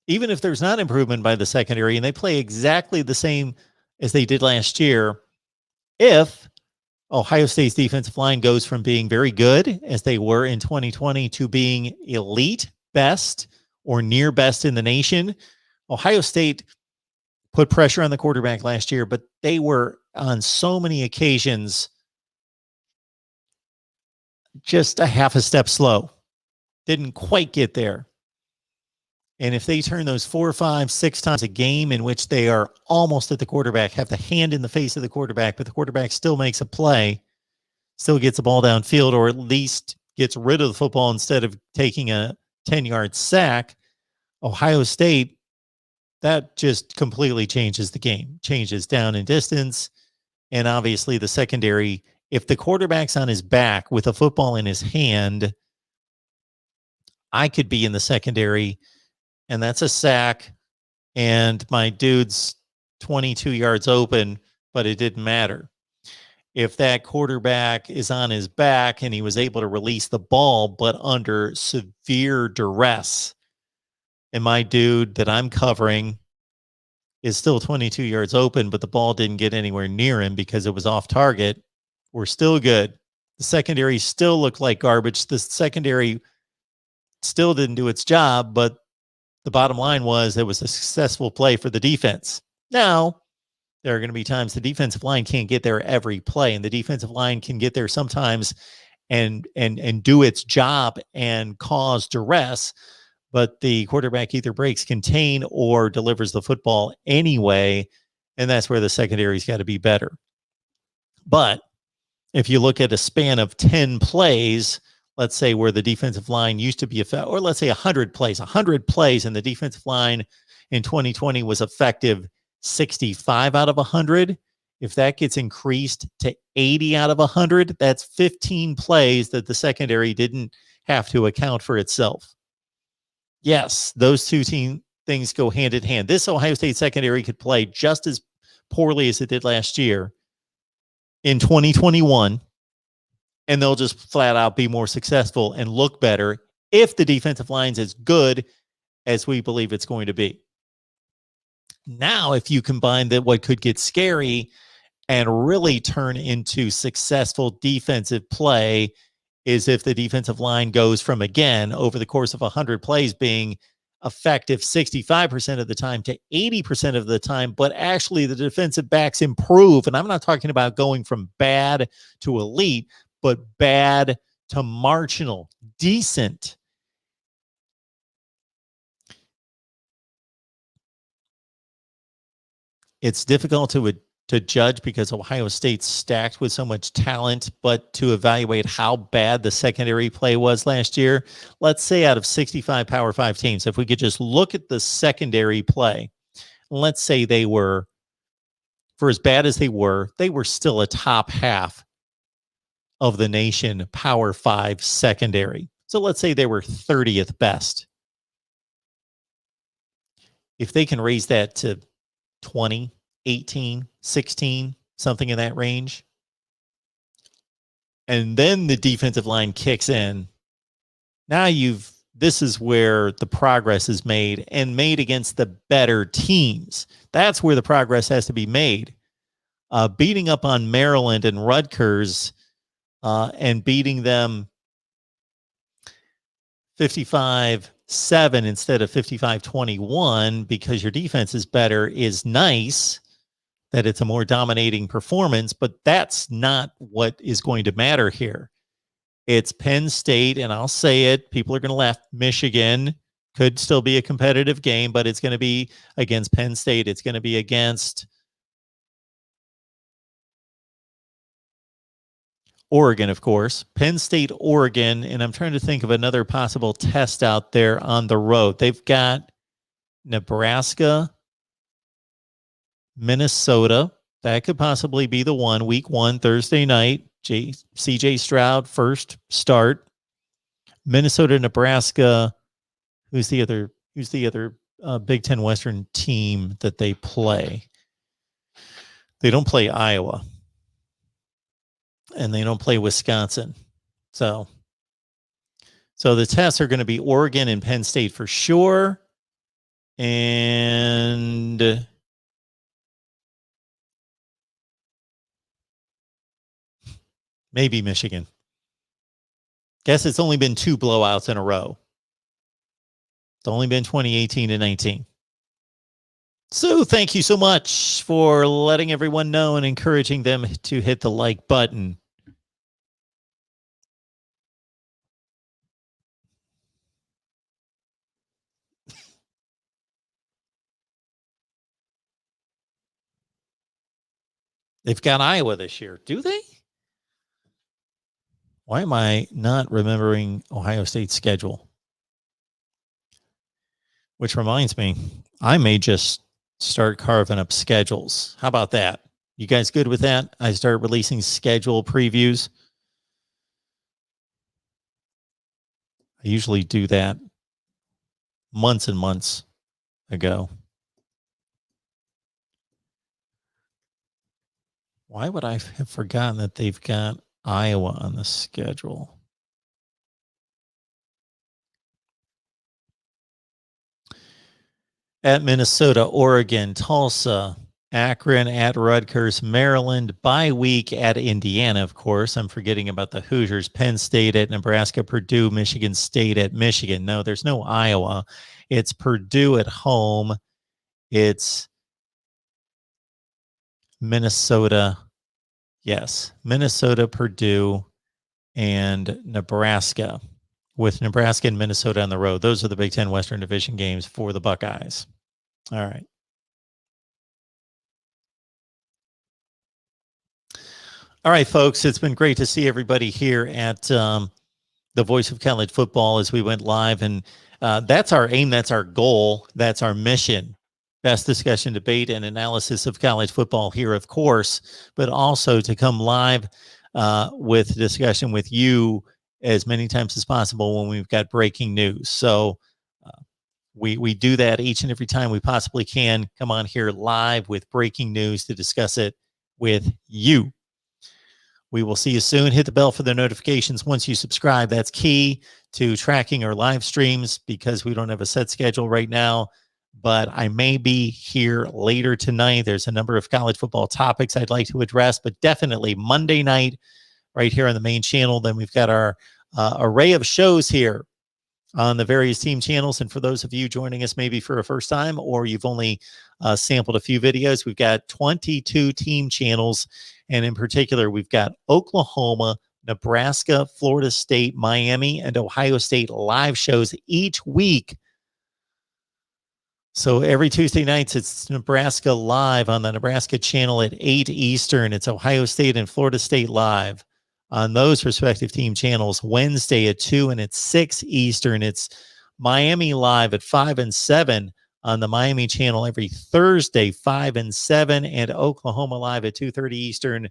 Even if there's not improvement by the secondary and they play exactly the same as they did last year, if Ohio State's defensive line goes from being very good, as they were in 2020, to being elite, best, or near best in the nation. Ohio State put pressure on the quarterback last year, but they were on so many occasions just a half a step slow. Didn't quite get there. And if they turn those 4, 5, 6 times a game in which they are almost at the quarterback, have the hand in the face of the quarterback, but the quarterback still makes a play, still gets the ball downfield, or at least gets rid of the football instead of taking a 10-yard sack, Ohio State, that just completely changes the game, changes down in distance. And obviously the secondary If the quarterback's on his back with a football in his hand, I could be in the secondary, and that's a sack, and my dude's 22 yards open, but it didn't matter. If that quarterback is on his back and he was able to release the ball, but under severe duress, and my dude that I'm covering is still 22 yards open, but the ball didn't get anywhere near him because it was off target, we're still good. The secondary still looked like garbage. The secondary still didn't do its job, but the bottom line was it was a successful play for the defense. Now, there are going to be times the defensive line can't get there every play, and the defensive line can get there sometimes and do its job and cause duress, but the quarterback either breaks contain or delivers the football anyway, and that's where the secondary's got to be better. But if you look at a span of 10 plays, let's say where the defensive line used to be or let's say 100 plays, and the defensive line in 2020 was effective 65 out of 100. If that gets increased to 80 out of 100, that's 15 plays that the secondary didn't have to account for itself. Yes, those two things go hand in hand. This Ohio State secondary could play just as poorly as it did last year in 2021, and they'll just flat out be more successful and look better if the defensive line's as good as we believe it's going to be. Now, if you combine that, what could get scary and really turn into successful defensive play is if the defensive line goes from, again, over the course of 100 plays being effective 65% of the time to 80% of the time, but actually the defensive backs improve. And I'm not talking about going from bad to elite, but bad to marginal, decent. It's difficult to judge because Ohio State's stacked with so much talent, but to evaluate how bad the secondary play was last year, let's say out of 65 Power 5 teams, if we could just look at the secondary play, let's say they were, for as bad as they were still a top half of the nation Power 5 secondary. So let's say they were 30th best. If they can raise that to 20, 18, 16, something in that range, and then the defensive line kicks in, now this is where the progress is made, and made against the better teams. That's where the progress has to be made. Beating up on Maryland and Rutgers and beating them 55-7 instead of 55-21 because your defense is better is nice, that it's a more dominating performance, but that's not what is going to matter here. It's Penn State, and I'll say it, people are going to laugh. Michigan could still be a competitive game, but it's going to be against Penn State. It's going to be against Oregon, of course. Penn State, Oregon, and I'm trying to think of another possible test out there on the road. They've got Nebraska, Minnesota. That could possibly be the one. Week 1, Thursday night. CJ Stroud, first start. Minnesota, Nebraska. Who's the other Big Ten Western team that they play? They don't play Iowa. And they don't play Wisconsin. So the tests are going to be Oregon and Penn State for sure. And maybe Michigan. Guess it's only been 2 blowouts in a row. It's only been 2018 and 19. So thank you so much for letting everyone know and encouraging them to hit the like button. They've got Iowa this year. Do they? Why am I not remembering Ohio State's schedule? Which reminds me, I may just start carving up schedules. How about that? You guys good with that? I start releasing schedule previews. I usually do that months and months ago. Why would I have forgotten that they've got Iowa on the schedule? At Minnesota, Oregon, Tulsa, Akron, at Rutgers, Maryland, bye week at Indiana, of course. I'm forgetting about the Hoosiers, Penn State at Nebraska, Purdue, Michigan State at Michigan. No, there's no Iowa. It's Purdue at home. It's Minnesota. Yes, Minnesota, Purdue, and Nebraska, with Nebraska and Minnesota on the road. Those are the Big Ten Western Division games for the Buckeyes. All right. All right, folks. It's been great to see everybody here at the Voice of College Football as we went live. And that's our aim. That's our goal. That's our mission. Best discussion, debate, and analysis of college football here, of course, but also to come live with discussion with you as many times as possible when we've got breaking news. So we do that each and every time we possibly can. Come on here live with breaking news to discuss it with you. We will see you soon. Hit the bell for the notifications once you subscribe. That's key to tracking our live streams because we don't have a set schedule right now. But I may be here later tonight. There's a number of college football topics I'd like to address, but definitely Monday night right here on the main channel. Then we've got our array of shows here on the various team channels. And for those of you joining us maybe for a first time or you've only sampled a few videos, we've got 22 team channels. And in particular, we've got Oklahoma, Nebraska, Florida State, Miami, and Ohio State live shows each week. So every Tuesday nights, it's Nebraska live on the Nebraska channel at 8 Eastern. It's Ohio State and Florida State live on those respective team channels. Wednesday at 2 and at 6 Eastern. It's Miami live at 5 and 7 on the Miami channel every Thursday, 5 and 7, and Oklahoma live at 2:30 Eastern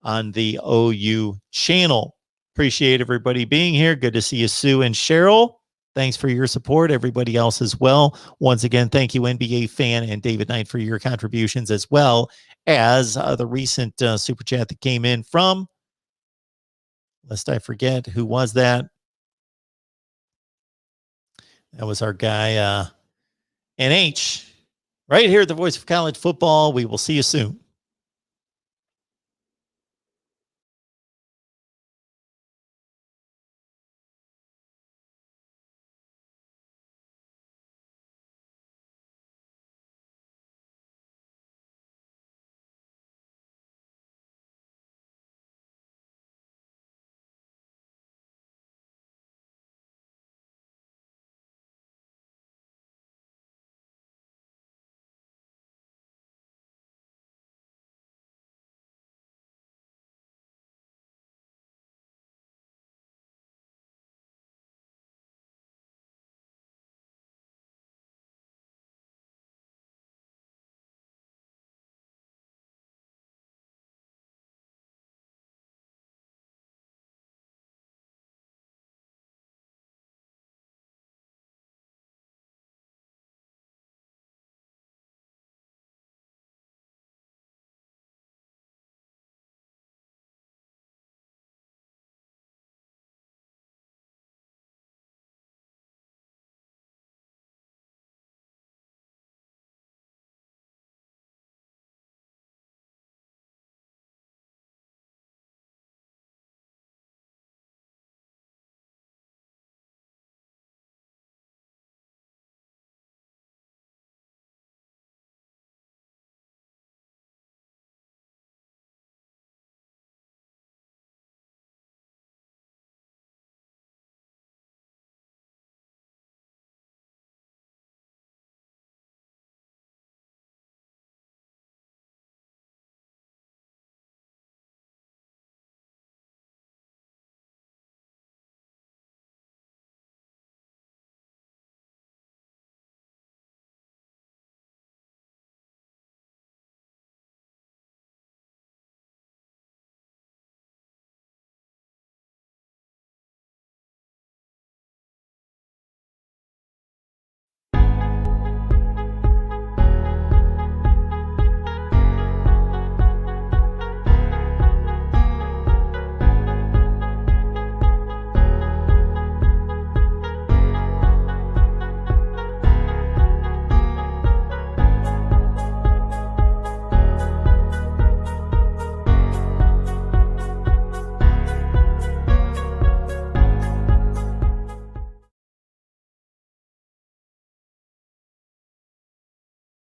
on the OU channel. Appreciate everybody being here. Good to see you, Sue and Cheryl. Thanks for your support. Everybody else as well. Once again, thank you, NBA fan and David Knight, for your contributions, as well as the recent super chat that came in from, lest I forget, who was that? That was our guy, NH, right here at the Voice of College Football. We will see you soon.